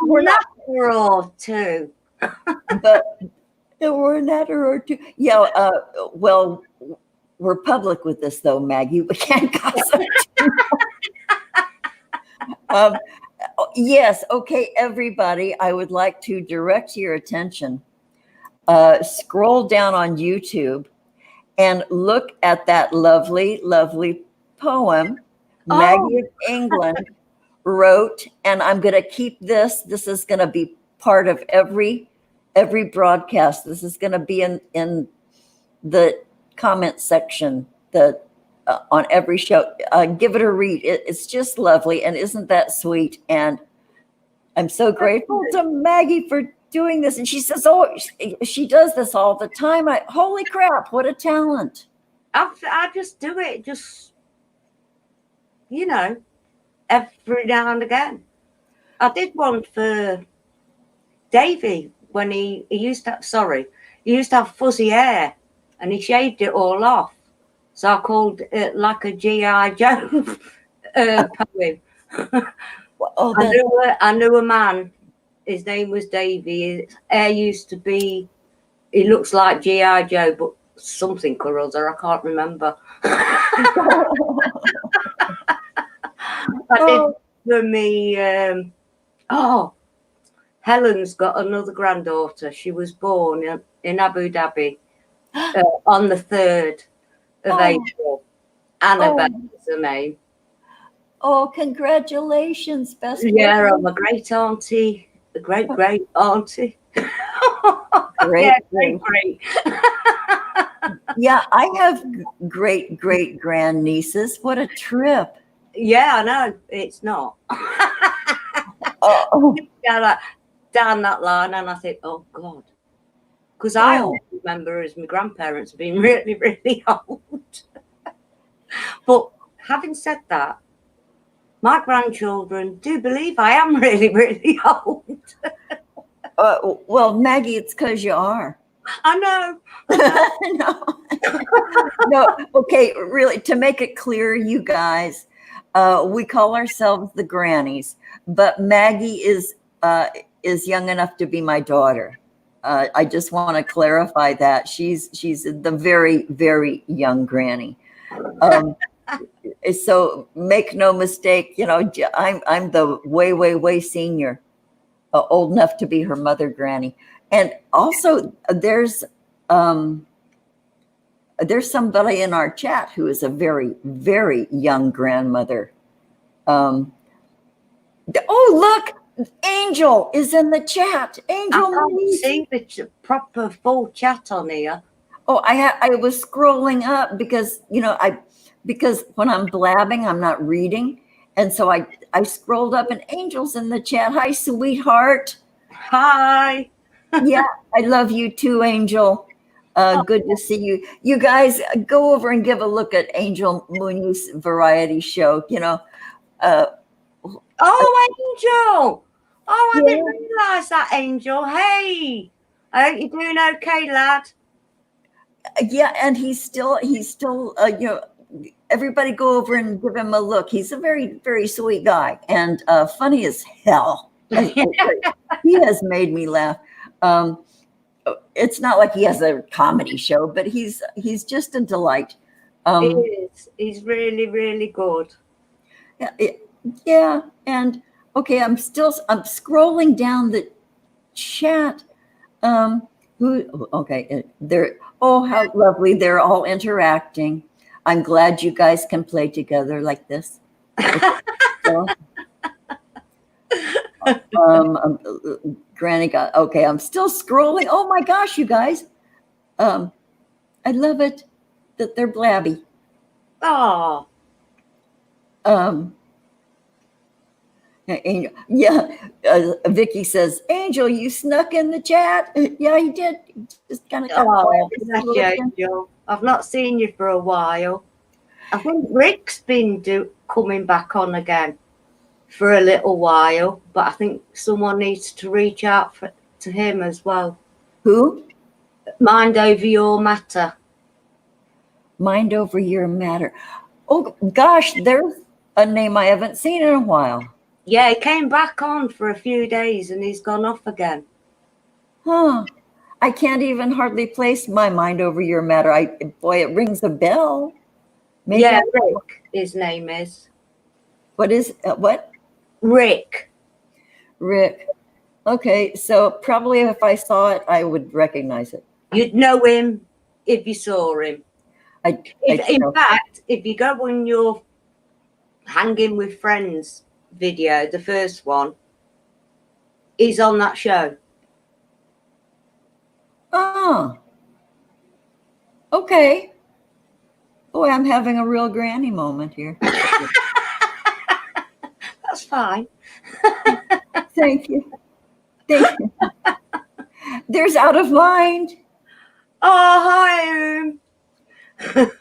[SPEAKER 1] we're not
[SPEAKER 2] or two.
[SPEAKER 1] But we're a natter or two. Yeah, well, we're public with this though, Maggie. We can't gossip. Um, yes. Okay, everybody, I would like to direct your attention. Scroll down on YouTube and look at that lovely, lovely poem
[SPEAKER 2] Oh,
[SPEAKER 1] Maggie of England wrote. And I'm going to keep this. This is going to be part of every broadcast. This is going to be in the comment section, the on every show. Give it a read. It's just lovely, and isn't that sweet? And I'm so grateful to Maggie for doing this. And she says, "Oh, she does this all the time." Holy crap! What a talent!
[SPEAKER 2] I just do it, just every now and again. I did one for Davy when he used to. Sorry, he used to have fuzzy hair, and he shaved it all off. So I called it like a GI Joe poem.
[SPEAKER 1] Oh,
[SPEAKER 2] I knew a man. His name was Davy. His hair used to be. He looks like GI Joe, but something or other. I can't remember. I did for me. Helen's got another granddaughter. She was born in Abu Dhabi on the 3rd of April. Annabelle is her name.
[SPEAKER 1] Oh, congratulations, best.
[SPEAKER 2] Yeah, I'm a great auntie, a great auntie.
[SPEAKER 1] Great,
[SPEAKER 2] yeah, great.
[SPEAKER 1] Yeah, I have great grandnieces. What a trip.
[SPEAKER 2] Yeah, I know. It's not. Down that line, and I think, oh God, because I always remember as my grandparents being really, really old. But having said that, my grandchildren do believe I am really, really old.
[SPEAKER 1] Well, Maggie, it's because you are.
[SPEAKER 2] I know.
[SPEAKER 1] No. Okay, really, to make it clear, you guys, we call ourselves the Grannies, but Maggie is young enough to be my daughter. I just want to clarify that she's the very, very young granny. So make no mistake, I'm the way senior, old enough to be her mother granny. And also there's somebody in our chat who is a very, very young grandmother. Oh, look, Angel is in the chat. Angel,
[SPEAKER 2] I can't see the proper full chat on here.
[SPEAKER 1] Oh, I was scrolling up because because when I'm blabbing, I'm not reading, and so I scrolled up, and Angel's in the chat. Hi, sweetheart.
[SPEAKER 2] Hi.
[SPEAKER 1] Yeah, I love you too, Angel. Good to see you. You guys go over and give a look at Angel Mooney's variety show.
[SPEAKER 2] Angel. Oh, I didn't realise that, Angel. Hey, I hope you're doing okay, lad.
[SPEAKER 1] Yeah, and he's still everybody go over and give him a look. He's a very, very sweet guy and funny as hell. He has made me laugh. It's not like he has a comedy show, but he's just a delight.
[SPEAKER 2] He is. He's really, really good.
[SPEAKER 1] Yeah, and okay, I'm scrolling down the chat. They're how lovely. They're all interacting. I'm glad you guys can play together like this. Granny got okay. I'm still scrolling. Oh my gosh, you guys. I love it that they're blabby.
[SPEAKER 2] Oh.
[SPEAKER 1] Angel, yeah. Vicky says, "Angel, you snuck in the chat." Yeah, he did. Just kind of.
[SPEAKER 2] Oh, Angel. I've not seen you for a while. I think Rick's been coming back on again for a little while, but I think someone needs to reach out to him as well.
[SPEAKER 1] Who?
[SPEAKER 2] Mind Over Your Matter.
[SPEAKER 1] Mind Over Your Matter. Oh gosh, there's a name I haven't seen in a while.
[SPEAKER 2] Yeah, he came back on for a few days and he's gone off again.
[SPEAKER 1] Huh. I can't even hardly place my mind over your matter. Boy, it rings a bell.
[SPEAKER 2] Maybe Rick, his name is.
[SPEAKER 1] What is what?
[SPEAKER 2] Rick.
[SPEAKER 1] Rick. Okay, so probably if I saw it, I would recognize it.
[SPEAKER 2] You'd know him if you saw him.
[SPEAKER 1] In
[SPEAKER 2] fact, if you go on your Hanging with Friends video, the first one, he's on that show.
[SPEAKER 1] Oh, okay. Boy, I'm having a real granny moment here.
[SPEAKER 2] That's fine.
[SPEAKER 1] Thank you. Thank you. There's Out of Mind.
[SPEAKER 2] Oh, hi.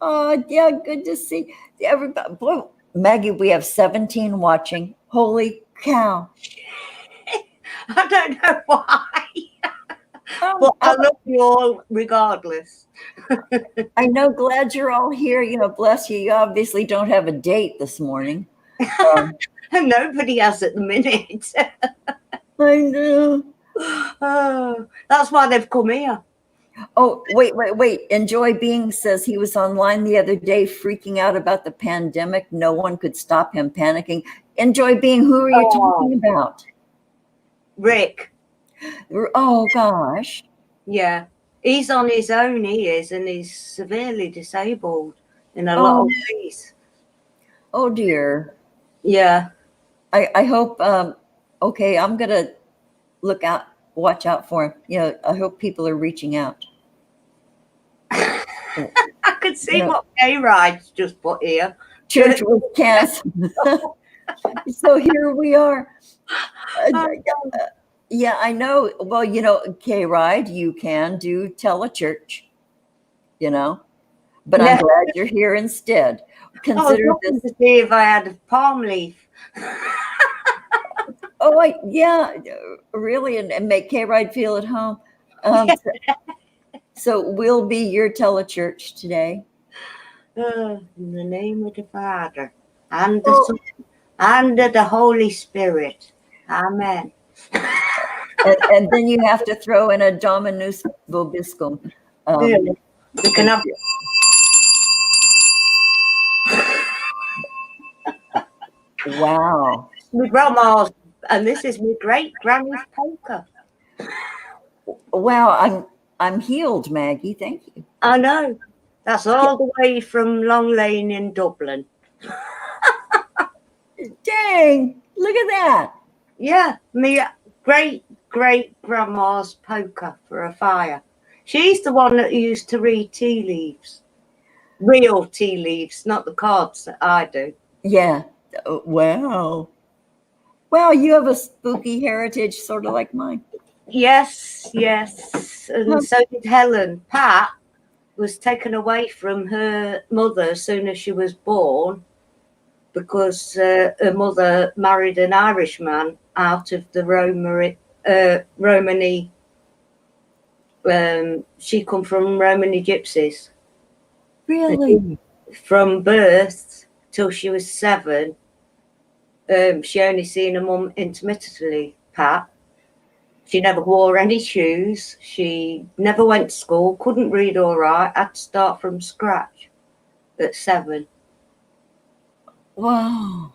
[SPEAKER 1] Oh, yeah, good to see everybody. Boy, Maggie, we have 17 watching. Holy cow.
[SPEAKER 2] I don't know why. But I love you all regardless.
[SPEAKER 1] I know, glad you're all here. You know, bless you. You obviously don't have a date this morning.
[SPEAKER 2] Nobody has at the minute.
[SPEAKER 1] I know.
[SPEAKER 2] Oh, that's why they've come here.
[SPEAKER 1] Oh, wait. Enjoy Being says he was online the other day freaking out about the pandemic. No one could stop him panicking. Enjoy Being, who are you talking about?
[SPEAKER 2] Rick.
[SPEAKER 1] Oh, gosh.
[SPEAKER 2] Yeah. He's on his own, he is, and he's severely disabled in a lot of ways.
[SPEAKER 1] Oh, dear.
[SPEAKER 2] Yeah.
[SPEAKER 1] I hope, okay, I'm going to watch out for him. You know, I hope people are reaching out.
[SPEAKER 2] I could see what K-Ride's just put here.
[SPEAKER 1] Church was canceled. So here we are. Yeah, I know. Well, you know, K-Ride, you can do telechurch, you know, but I'm glad you're here instead.
[SPEAKER 2] Consider this to see if I had a palm leaf.
[SPEAKER 1] Oh, yeah, really, and make K-Ride feel at home. So we'll be your telechurch today.
[SPEAKER 2] In the name of the Father and the Son and the Holy Spirit. Amen.
[SPEAKER 1] And then you have to throw in a Dominus Vobiscum.
[SPEAKER 2] You can have.
[SPEAKER 1] Wow.
[SPEAKER 2] My grandma's, and this is my great granny's poker.
[SPEAKER 1] Wow, I'm healed, Maggie. Thank you.
[SPEAKER 2] I know. That's all the way from Long Lane in Dublin.
[SPEAKER 1] Dang, look at that.
[SPEAKER 2] Yeah, my great grandma's poker for a fire. She's the one that used to read tea leaves. Real tea leaves, not the cards that I do.
[SPEAKER 1] Yeah. Wow. Wow, you have a spooky heritage sort of like mine.
[SPEAKER 2] Yes. And so did Helen. Pat was taken away from her mother as soon as she was born because her mother married an Irishman out of the Romany. She come from Romany gypsies.
[SPEAKER 1] Really?
[SPEAKER 2] From birth till she was 7, she only seen her mum intermittently, Pat. She never wore any shoes. She never went to school, couldn't read or write, had to start from scratch at 7.
[SPEAKER 1] Wow.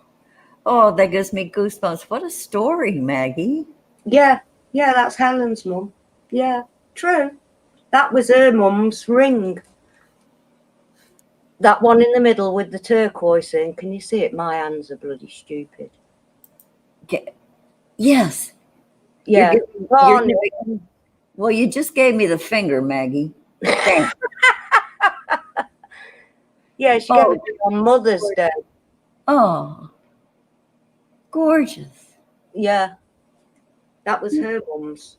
[SPEAKER 1] Oh, that gives me goosebumps. What a story, Maggie.
[SPEAKER 2] Yeah, that's Helen's mum. Yeah, true. That was her mum's ring. That one in the middle with the turquoise in. Can you see it? My hands are bloody stupid.
[SPEAKER 1] Yes.
[SPEAKER 2] Yeah.
[SPEAKER 1] Well, you just gave me the finger, Maggie. Thanks.
[SPEAKER 2] Yeah, she gave it on Mother's Day.
[SPEAKER 1] Oh, gorgeous.
[SPEAKER 2] Yeah. That was her mum's.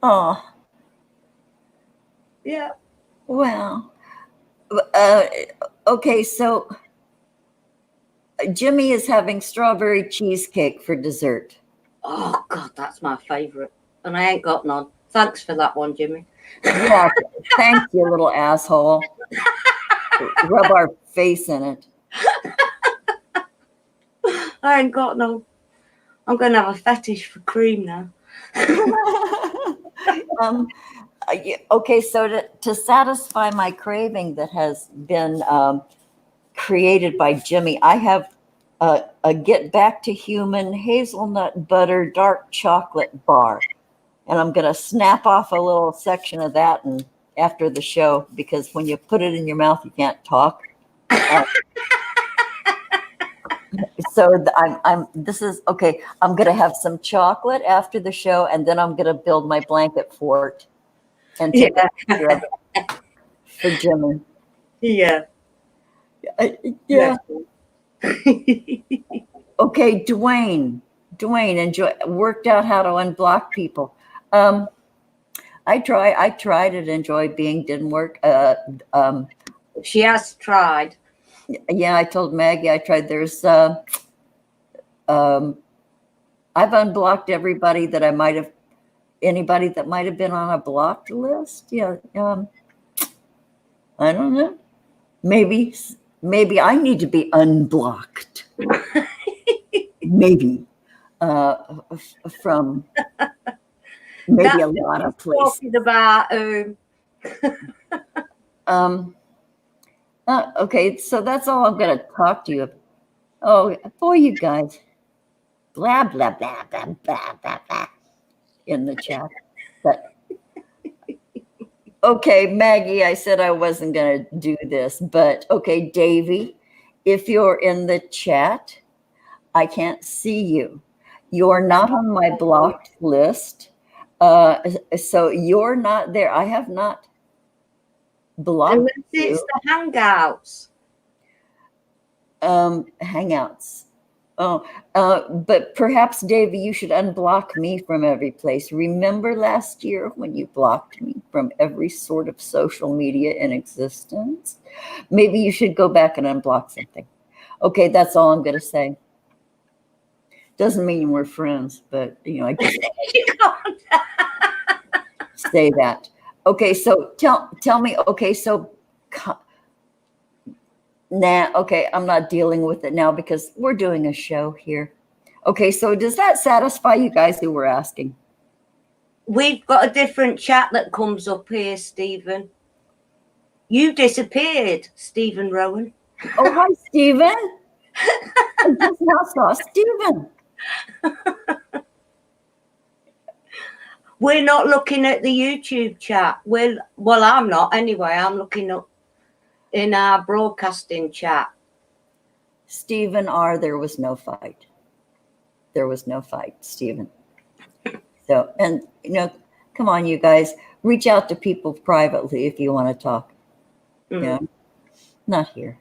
[SPEAKER 1] Oh.
[SPEAKER 2] Yeah.
[SPEAKER 1] Wow. Okay, so Jimmy is having strawberry cheesecake for dessert.
[SPEAKER 2] Oh, God, that's my favourite. And I ain't got none. Thanks for that one, Jimmy.
[SPEAKER 1] Yeah, thank you, little asshole. Rub our face in it.
[SPEAKER 2] I ain't got none. I'm going to have a fetish for cream now.
[SPEAKER 1] Okay, so to satisfy my craving that has been created by Jimmy, I have a Get Back to Human hazelnut butter dark chocolate bar. And I'm going to snap off a little section of that and after the show, because when you put it in your mouth, you can't talk. So this is okay. I'm going to have some chocolate after the show, and then I'm going to build my blanket fort and take a picture of it for Jimmy.
[SPEAKER 2] Yeah.
[SPEAKER 1] Yeah. Okay, Dwayne, worked out how to unblock people. I tried it, enjoyed being, didn't work.
[SPEAKER 2] She has tried.
[SPEAKER 1] Yeah, I told Maggie I tried. There's I've unblocked everybody that anybody that might have been on a blocked list. Yeah. I don't know. Maybe I need to be unblocked. Maybe from maybe a lot of places.
[SPEAKER 2] Talking about
[SPEAKER 1] okay, so that's all I'm going to talk to you about. Oh boy, you guys, blah blah blah blah blah blah blah in the chat. But okay, Maggie, I said I wasn't going to do this, but okay, Davy, if you're in the chat, I can't see you. You're not on my blocked list. So you're not there. I have not blocked you.
[SPEAKER 2] It's the Hangouts.
[SPEAKER 1] Hangouts. Oh, but perhaps, Davey, you should unblock me from every place. Remember last year when you blocked me from every sort of social media in existence? Maybe you should go back and unblock something. Okay, that's all I'm going to say. Doesn't mean we're friends, but, I guess
[SPEAKER 2] You can't.
[SPEAKER 1] say that. Okay, so tell me, okay, so okay, I'm not dealing with it now because we're doing a show here. Okay, so does that satisfy you guys who were asking?
[SPEAKER 2] We've got a different chat that comes up here, Stephen. You disappeared, Stephen Rowan.
[SPEAKER 1] Oh, hi, Stephen. I just now saw Stephen.
[SPEAKER 2] We're not looking at the YouTube chat. Well, I'm not anyway. I'm looking up in our broadcasting chat.
[SPEAKER 1] Stephen R., there was no fight. There was no fight, Stephen. So, and, come on, you guys, reach out to people privately if you want to talk. Not here.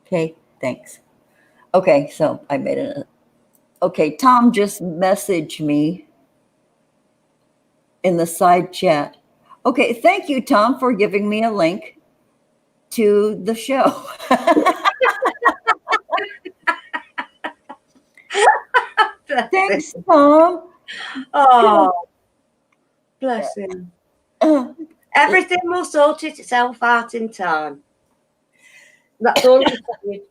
[SPEAKER 1] Okay, thanks. Okay, so I made it. Okay, Tom just messaged me in the side chat. Okay, thank you, Tom, for giving me a link to the show. Thanks, Tom.
[SPEAKER 2] Oh, bless him. Everything will sort itself out in time. That's all I'm saying.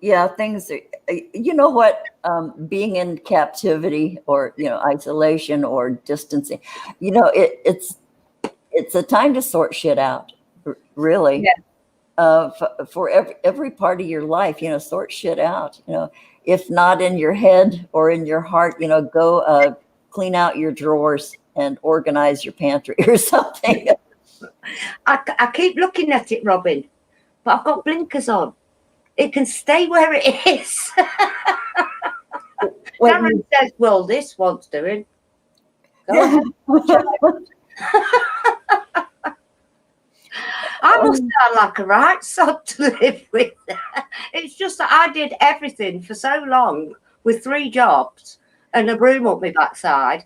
[SPEAKER 1] Yeah, things are, you know what, being in captivity or, isolation or distancing, it's a time to sort shit out, really.
[SPEAKER 2] Yeah.
[SPEAKER 1] For every part of your life, sort shit out, if not in your head or in your heart, go clean out your drawers and organize your pantry or something.
[SPEAKER 2] I keep looking at it, Robin, but I've got blinkers on. It can stay where it is. Cameron says, well, this wants doing. Go ahead. I must sound like a right sod to live with. It's just that I did everything for so long with 3 jobs and a broom up my backside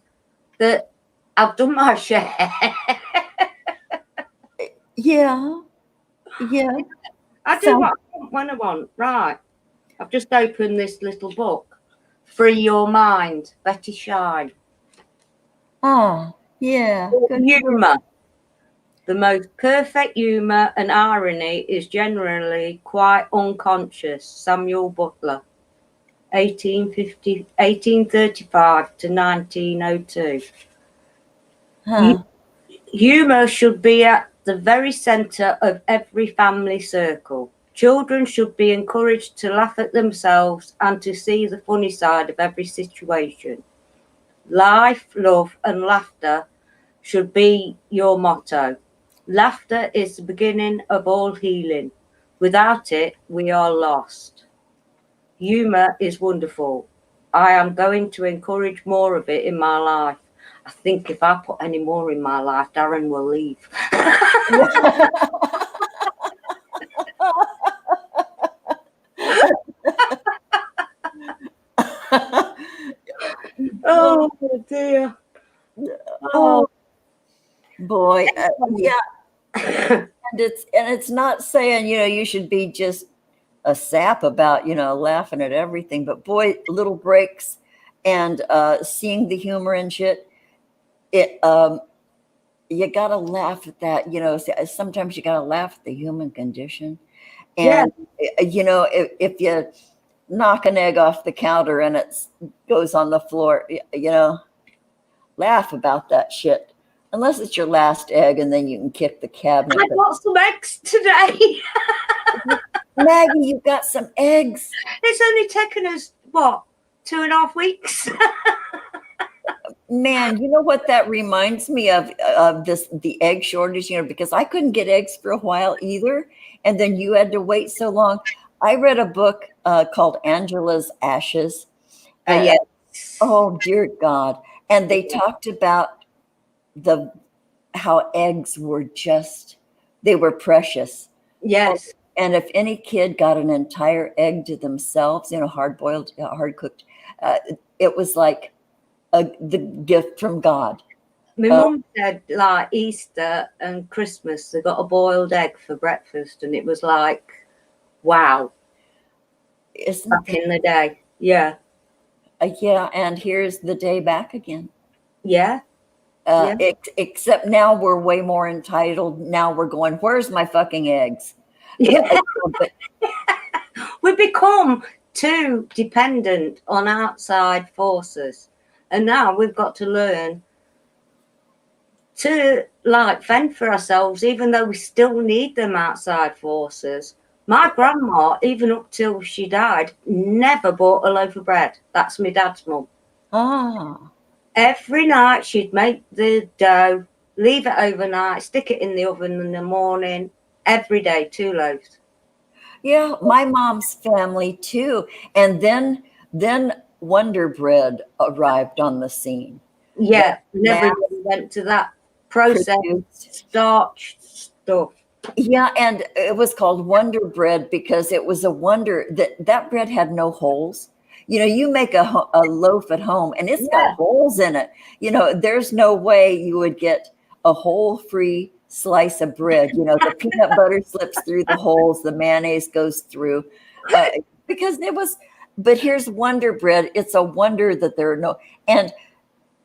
[SPEAKER 2] that I've done my share.
[SPEAKER 1] Yeah.
[SPEAKER 2] I do what I want when I want. Right. I've just opened this little book. Free Your Mind, Betty Shine.
[SPEAKER 1] Ah, yeah.
[SPEAKER 2] Humour. The most perfect humour and irony is generally quite unconscious. Samuel Butler, 1835 to 1902.
[SPEAKER 1] Huh.
[SPEAKER 2] Humour should be at the very centre of every family circle. Children should be encouraged to laugh at themselves and to see the funny side of every situation. Life, love, and laughter should be your motto. Laughter is the beginning of all healing. Without it, we are lost. Humor is wonderful. I am going to encourage more of it in my life. I think if I put any more in my life, Darren will leave. Oh dear.
[SPEAKER 1] Oh boy. Yeah. And it's not saying, you should be just a sap about, laughing at everything, but boy, little breaks and seeing the humor and shit. You gotta laugh at that. Sometimes you gotta laugh at the human condition. And if you knock an egg off the counter and it goes on the floor, laugh about that shit. Unless it's your last egg, and then you can kick the cabinet.
[SPEAKER 2] I got some eggs today.
[SPEAKER 1] Maggie, you got some eggs.
[SPEAKER 2] It's only taken us, 2.5 weeks?
[SPEAKER 1] Man, you know what that reminds me of the egg shortage, because I couldn't get eggs for a while either. And then you had to wait so long. I read a book called Angela's Ashes.
[SPEAKER 2] Yes.
[SPEAKER 1] Oh, dear God. And they talked about how eggs were they were precious.
[SPEAKER 2] Yes.
[SPEAKER 1] And if any kid got an entire egg to themselves, hard-boiled, hard-cooked, it was like the gift from God.
[SPEAKER 2] My mum said, like, Easter and Christmas, they got a boiled egg for breakfast, and it was like, wow. Back in the day. Yeah.
[SPEAKER 1] Yeah, and here's the day back again.
[SPEAKER 2] Yeah.
[SPEAKER 1] Except now we're way more entitled. Now we're going, where's my fucking eggs?
[SPEAKER 2] Yeah. We've become too dependent on outside forces. And now we've got to learn to fend for ourselves, even though we still need them outside forces. My grandma, even up till she died, never bought a loaf of bread. That's my dad's mum.
[SPEAKER 1] Ah.
[SPEAKER 2] Every night she'd make the dough, leave it overnight, stick it in the oven in the morning, every day, 2 loaves.
[SPEAKER 1] Yeah, my mom's family too. And then Wonder Bread arrived on the scene.
[SPEAKER 2] Yeah, and everybody went to that processed starch stuff.
[SPEAKER 1] Yeah, and it was called Wonder Bread because it was a wonder that bread had no holes. You make a loaf at home and it's got holes in it. There's no way you would get a hole-free slice of bread. The peanut butter slips through the holes, the mayonnaise goes through. Because but here's Wonder Bread. It's a wonder that there are no, and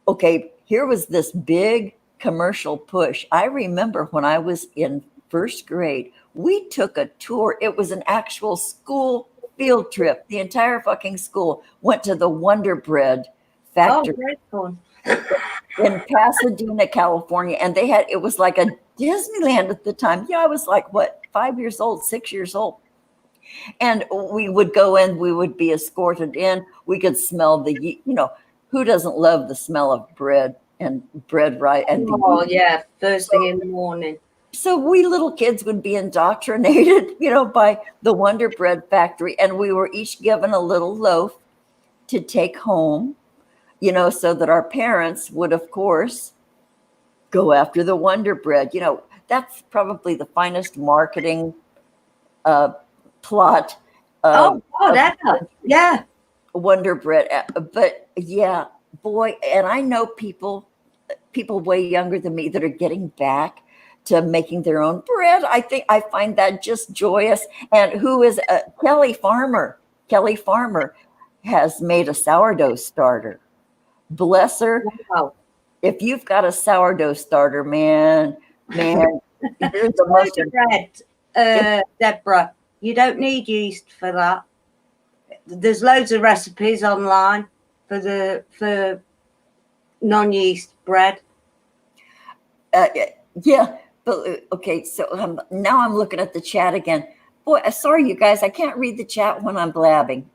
[SPEAKER 1] okay, here was this big commercial push. I remember when I was in first grade, we took a tour. It was an actual school field trip. The entire fucking school went to the Wonder Bread factory.
[SPEAKER 2] Oh, great fun.
[SPEAKER 1] In Pasadena, California. And it was like a Disneyland at the time. Yeah, I was like, 5 years old, 6 years old. And we would go in, we would be escorted in. We could smell who doesn't love the smell of bread and bread, right? And
[SPEAKER 2] yeah, first thing in the morning.
[SPEAKER 1] So we little kids would be indoctrinated, by the Wonder Bread factory. And we were each given a little loaf to take home, so that our parents would, of course, go after the Wonder Bread. That's probably the finest marketing plot.
[SPEAKER 2] Yeah.
[SPEAKER 1] Wonder Bread. But yeah, boy, and I know people way younger than me that are getting back to making their own bread. I find that just joyous. And who is Kelly Farmer? Kelly Farmer has made a sourdough starter. Bless her.
[SPEAKER 2] Wow.
[SPEAKER 1] If you've got a sourdough starter, man, here's the most
[SPEAKER 2] bread, Deborah. You don't need yeast for that. There's loads of recipes online for non-yeast bread.
[SPEAKER 1] Yeah, but okay. So now I'm looking at the chat again. Boy, sorry, you guys, I can't read the chat when I'm blabbing.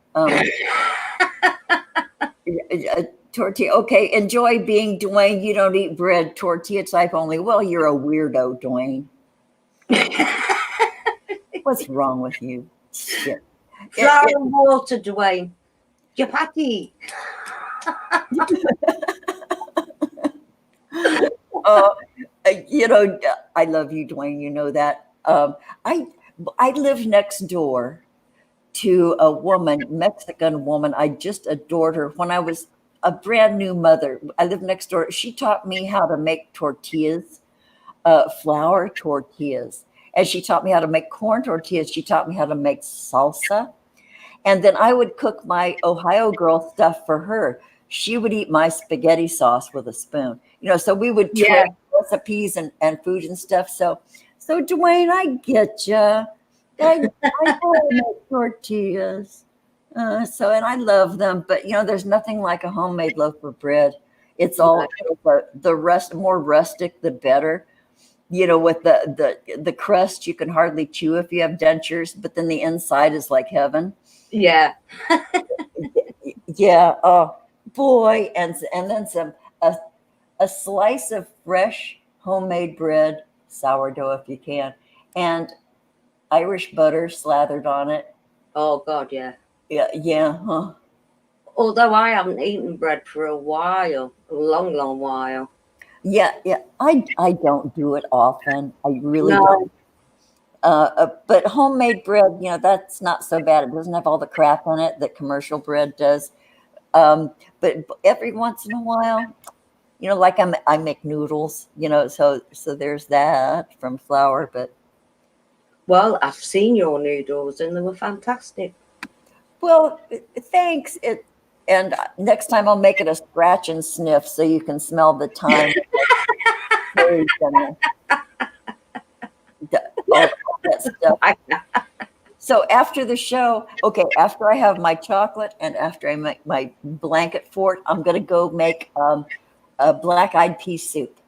[SPEAKER 1] Tortilla. Okay, enjoy being Dwayne. You don't eat bread, tortilla type only. Well, you're a weirdo, Dwayne. What's wrong with you? Shit.
[SPEAKER 2] Flour and water, Dwayne. Chapati.
[SPEAKER 1] You know, I love you, Dwayne. You know that. I live next door to a woman, Mexican woman. I just adored her when I was a brand new mother. I lived next door. She taught me how to make tortillas, flour tortillas. And she taught me how to make corn tortillas. She taught me how to make salsa. And then I would cook my Ohio girl stuff for her. She would eat my spaghetti sauce with a spoon. You know, so we would trade recipes and food and stuff. So Dwayne, I get you. I know how to make tortillas. And I love them. But, you know, there's nothing like a homemade loaf of bread. It's all the more rustic, the better. You know, with the crust, you can hardly chew if you have dentures, but then the inside is like heaven.
[SPEAKER 2] Yeah.
[SPEAKER 1] Yeah. Oh boy. And then a slice of fresh homemade bread, sourdough if you can, and Irish butter slathered on it.
[SPEAKER 2] Oh God, yeah.
[SPEAKER 1] Yeah. Huh.
[SPEAKER 2] Although I haven't eaten bread for a while, a long while.
[SPEAKER 1] Yeah. I don't do it often. I really don't. But homemade bread, you know, that's not so bad. It doesn't have all the crap in it that commercial bread does. But every once in a while, you know, like I make noodles, you know, so there's that from flour. But
[SPEAKER 2] well, I've seen your noodles and they were fantastic.
[SPEAKER 1] Well, thanks. And next time I'll make it a scratch and sniff so you can smell the thyme. All that stuff. So after the show, okay, after I have my chocolate and after I make my blanket fort, I'm going to go make a black-eyed pea soup.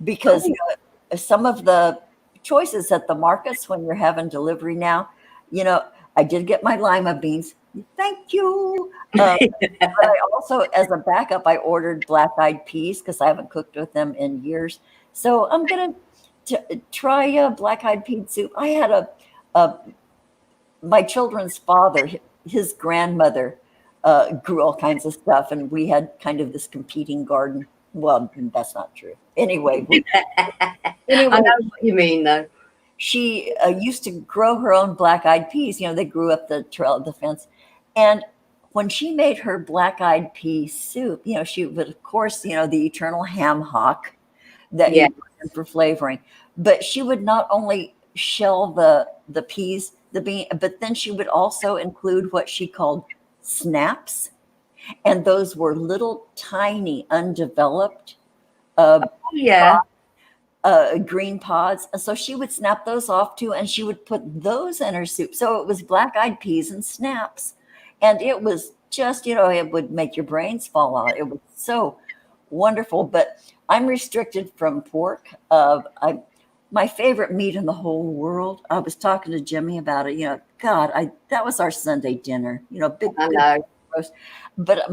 [SPEAKER 1] Because you know, some of the choices at the markets when you're having delivery now, you know, I did get my lima beans. Thank you. But I also, as a backup, I ordered black-eyed peas because I haven't cooked with them in years. So I'm going to try a black-eyed pea soup. I had my children's father, his grandmother grew all kinds of stuff, and we had kind of this competing garden. Well, that's not true. Anyway,
[SPEAKER 2] I know what you mean, though.
[SPEAKER 1] She used to grow her own black-eyed peas. You know, they grew up the trail of the fence. And when she made her black-eyed pea soup, you know, she would, of course, you know, the eternal ham hock that you put in for flavoring. But she would not only shell the peas, the bean, but then she would also include what she called snaps. And those were little, tiny, undeveloped green pods. And so she would snap those off too, and she would put those in her soup. So it was black-eyed peas and snaps. And it was just, you know, it would make your brains fall out. It was so wonderful. But I'm restricted from pork. My favorite meat in the whole world. I was talking to Jimmy about it. You know, God, that was our Sunday dinner. You know, big roast. But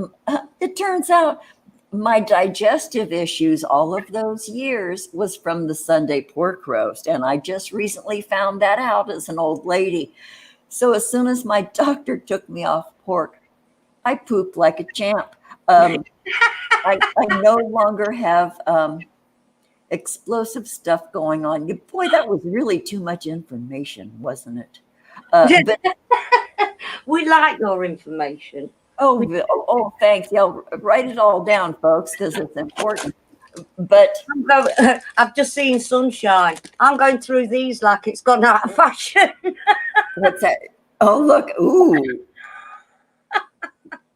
[SPEAKER 1] it turns out my digestive issues all of those years was from the Sunday pork roast. And I just recently found that out as an old lady. So as soon as my doctor took me off pork, I pooped like a champ. I no longer have explosive stuff going on. Boy, that was really too much information, wasn't it? But
[SPEAKER 2] we like your information.
[SPEAKER 1] Oh, thanks. Yeah, write it all down, folks, because it's important. But
[SPEAKER 2] I've just seen sunshine. I'm going through these like it's gone out of fashion.
[SPEAKER 1] What's that? Oh, look. Ooh.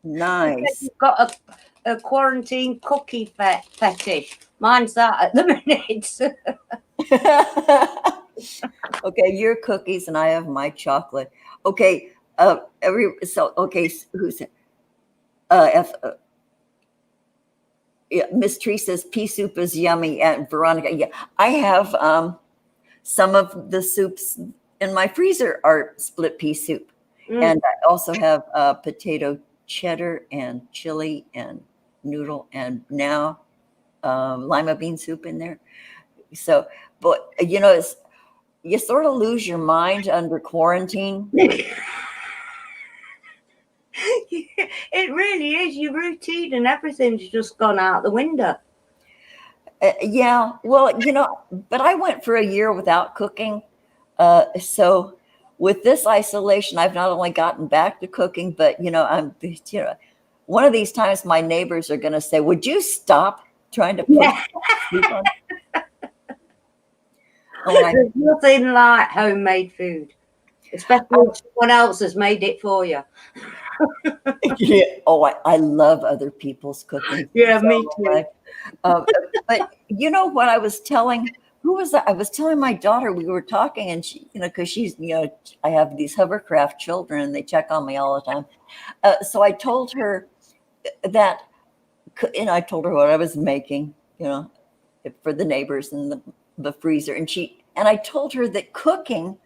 [SPEAKER 1] Nice.
[SPEAKER 2] You've got a quarantine cookie fetish. Mine's that at the minute.
[SPEAKER 1] Okay, your cookies and I have my chocolate. Okay. Who's it? Yeah, Miss Tree says pea soup is yummy, and Veronica, yeah, I have some of the soups in my freezer are split pea soup. And I also have potato cheddar and chili and noodle and now lima bean soup in there. So, but you sort of lose your mind under quarantine.
[SPEAKER 2] It really is. Your routine and everything's just gone out the window.
[SPEAKER 1] Yeah, well, but I went for a year without cooking. So with this isolation, I've not only gotten back to cooking, but one of these times my neighbors are going to say, "Would you stop trying to put soup on?"
[SPEAKER 2] There's nothing like homemade food, especially when someone else has made it for you.
[SPEAKER 1] Yeah. Oh, I love other people's cooking.
[SPEAKER 2] Yeah, me too.
[SPEAKER 1] But you know what I was telling? Who was that? I was telling my daughter, we were talking, and she, because she's, I have these hovercraft children, and they check on me all the time. So I told her that, I told her what I was making, for the neighbors in the freezer, and I told her that cooking,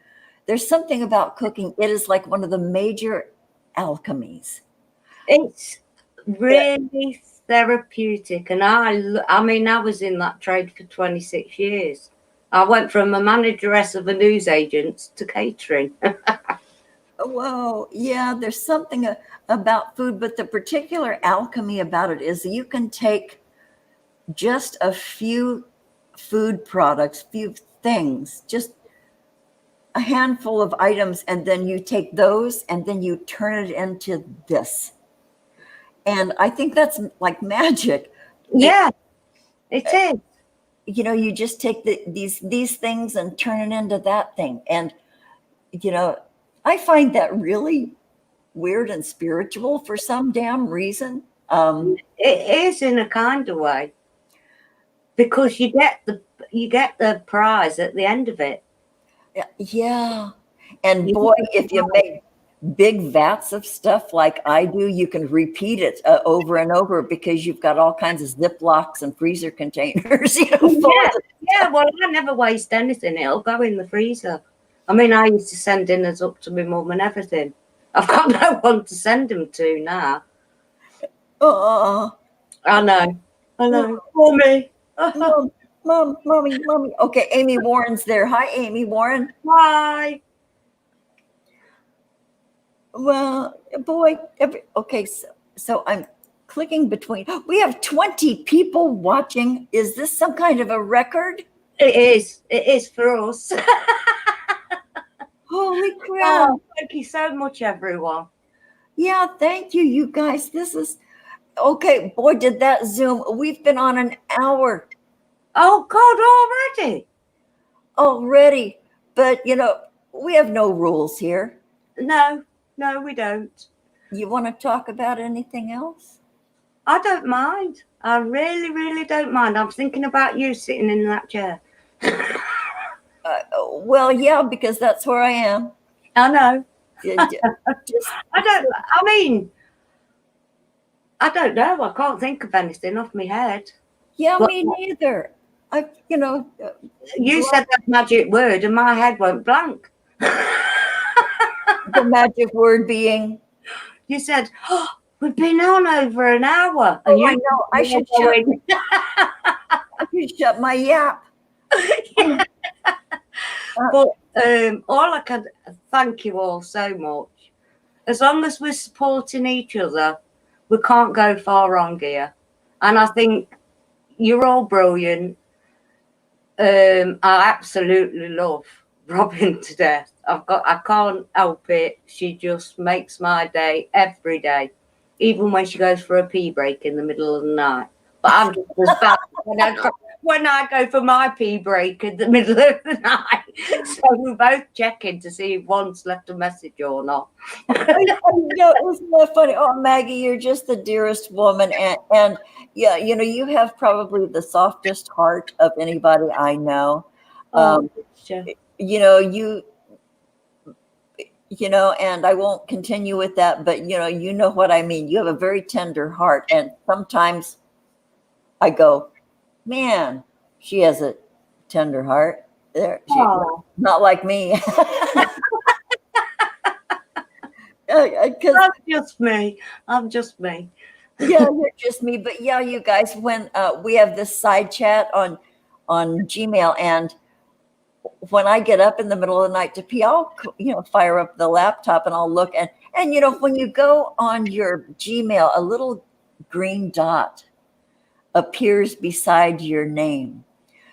[SPEAKER 1] there's something about cooking. It is like one of the major alchemies.
[SPEAKER 2] It's really therapeutic, and I mean, I was in that trade for 26 years. I went from a manageress of a newsagent to catering.
[SPEAKER 1] Whoa, yeah, there's something about food, but the particular alchemy about it is you can take just a few food products, few things, just a handful of items, and then you take those and then you turn it into this. And I think that's like magic.
[SPEAKER 2] Yeah, it is.
[SPEAKER 1] You just take these things and turn it into that thing. And, I find that really weird and spiritual for some damn reason.
[SPEAKER 2] It is in a kind of way, because you get the prize at the end of it.
[SPEAKER 1] Yeah. And boy, if you make big vats of stuff like I do, you can repeat it over and over because you've got all kinds of Ziplocs and freezer containers.
[SPEAKER 2] Yeah. Well, I never waste anything. It'll go in the freezer. I mean, I used to send dinners up to my mum and everything. I've got no one to send them to now. I know. Mommy.
[SPEAKER 1] Mommy. Okay, Amy Warren's there. Hi, Amy Warren.
[SPEAKER 2] Hi.
[SPEAKER 1] Well, boy, okay, so I'm clicking between. We have 20 people watching. Is this some kind of a record?
[SPEAKER 2] It is. It is for us.
[SPEAKER 1] Holy crap.
[SPEAKER 2] Oh, thank you so much, everyone.
[SPEAKER 1] Yeah, thank you, you guys. This is, okay, boy, did that Zoom. We've been on an hour.
[SPEAKER 2] Oh, God, already?
[SPEAKER 1] Already. But, we have no rules here.
[SPEAKER 2] No, we don't.
[SPEAKER 1] You want to talk about anything else?
[SPEAKER 2] I don't mind. I really, really don't mind. I'm thinking about you sitting in that chair.
[SPEAKER 1] Well, yeah, because that's where I am.
[SPEAKER 2] I know.
[SPEAKER 1] I
[SPEAKER 2] don't know. I can't think of anything off my head.
[SPEAKER 1] Yeah, me neither.
[SPEAKER 2] You said that magic word and my head went blank.
[SPEAKER 1] The magic word being?
[SPEAKER 2] You said, "Oh, we've been on over an hour."
[SPEAKER 1] Oh, I know. I should shut my yap.
[SPEAKER 2] But all I can thank you all so much. As long as we're supporting each other, we can't go far wrong here. And I think you're all brilliant. I absolutely love Robin to death. I can't help it. She just makes my day every day, even when she goes for a pee break in the middle of the night. But I'm just as bad when I go for my pee break in the middle of the night. So we're both checking to see if one's left a message or not.
[SPEAKER 1] Isn't that funny? Oh, Maggie, you're just the dearest woman. And yeah, you have probably the softest heart of anybody I know.
[SPEAKER 2] Sure.
[SPEAKER 1] And I won't continue with that, but you know what I mean. You have a very tender heart. And sometimes I go, man, she has a tender heart. There, Not like me. Because
[SPEAKER 2] I'm just me. I'm just me.
[SPEAKER 1] yeah, you're just me. But yeah, you guys, when we have this side chat on Gmail, and when I get up in the middle of the night to pee, I'll fire up the laptop and I'll look, and when you go on your Gmail, a little green dot appears beside your name.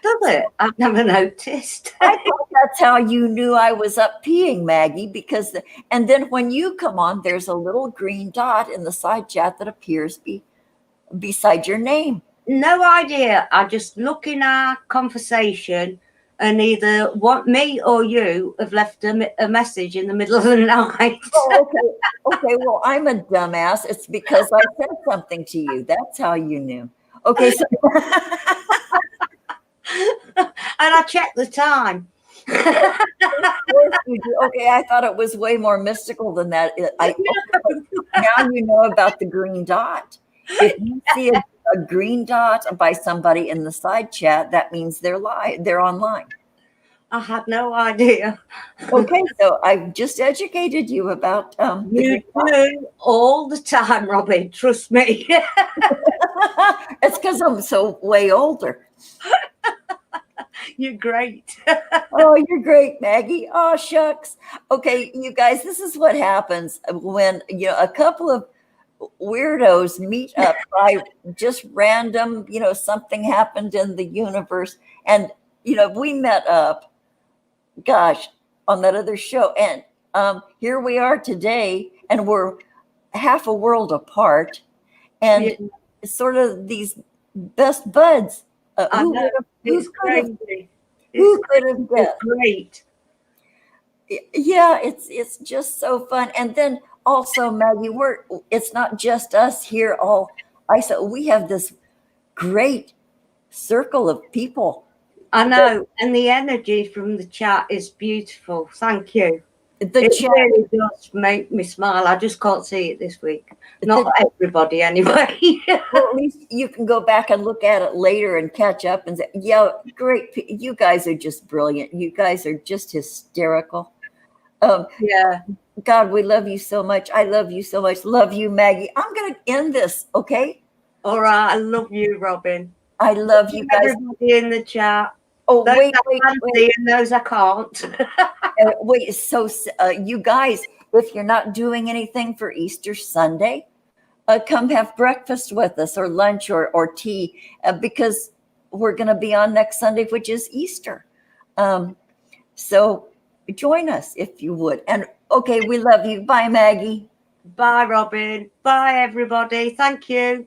[SPEAKER 2] Does it? I've never noticed.
[SPEAKER 1] I thought that's how you knew I was up peeing, Maggie, and then when you come on, there's a little green dot in the side chat that appears beside your name.
[SPEAKER 2] No idea. I just look in our conversation, and either me or you have left a message in the middle of the night.
[SPEAKER 1] Oh, okay. Okay, well, I'm a dumbass. It's because I said something to you. That's how you knew. Okay, so
[SPEAKER 2] And I checked the time.
[SPEAKER 1] of course you do. Okay, I thought it was way more mystical than that. Now you know about the green dot. If you see a green dot by somebody in the side chat, that means they're online.
[SPEAKER 2] I had no idea.
[SPEAKER 1] Okay, so I've just educated you about
[SPEAKER 2] You do all the time, Robin. Trust me.
[SPEAKER 1] It's because I'm so way older.
[SPEAKER 2] You're great.
[SPEAKER 1] Oh, you're great, Maggie. Oh, shucks. Okay, you guys, this is what happens when a couple of weirdos meet up by just random, something happened in the universe, and we met up, gosh, on that other show, and here we are today, and we're half a world apart, and sort of these best buds. Who could have guessed?
[SPEAKER 2] Great.
[SPEAKER 1] Yeah, it's just so fun. And then also, Maggie, it's not just us here. We have this great circle of people.
[SPEAKER 2] I know, and the energy from the chat is beautiful. Thank you. It really does make me smile. I just can't see it this week. Not everybody, anyway.
[SPEAKER 1] Well, at least you can go back and look at it later and catch up and say, yeah, great. You guys are just brilliant. You guys are just hysterical.
[SPEAKER 2] Yeah.
[SPEAKER 1] God, we love you so much. I love you so much. Love you, Maggie. I'm going to end this, okay?
[SPEAKER 2] All right. I love you, Robin.
[SPEAKER 1] I love you guys.
[SPEAKER 2] Everybody in the chat.
[SPEAKER 1] Oh,
[SPEAKER 2] those
[SPEAKER 1] wait.
[SPEAKER 2] And those I can't.
[SPEAKER 1] Wait, so you guys, if you're not doing anything for Easter Sunday, come have breakfast with us, or lunch, or tea, because we're going to be on next Sunday, which is Easter. So join us if you would. And okay, we love you. Bye, Maggie.
[SPEAKER 2] Bye, Robin. Bye, everybody. Thank you.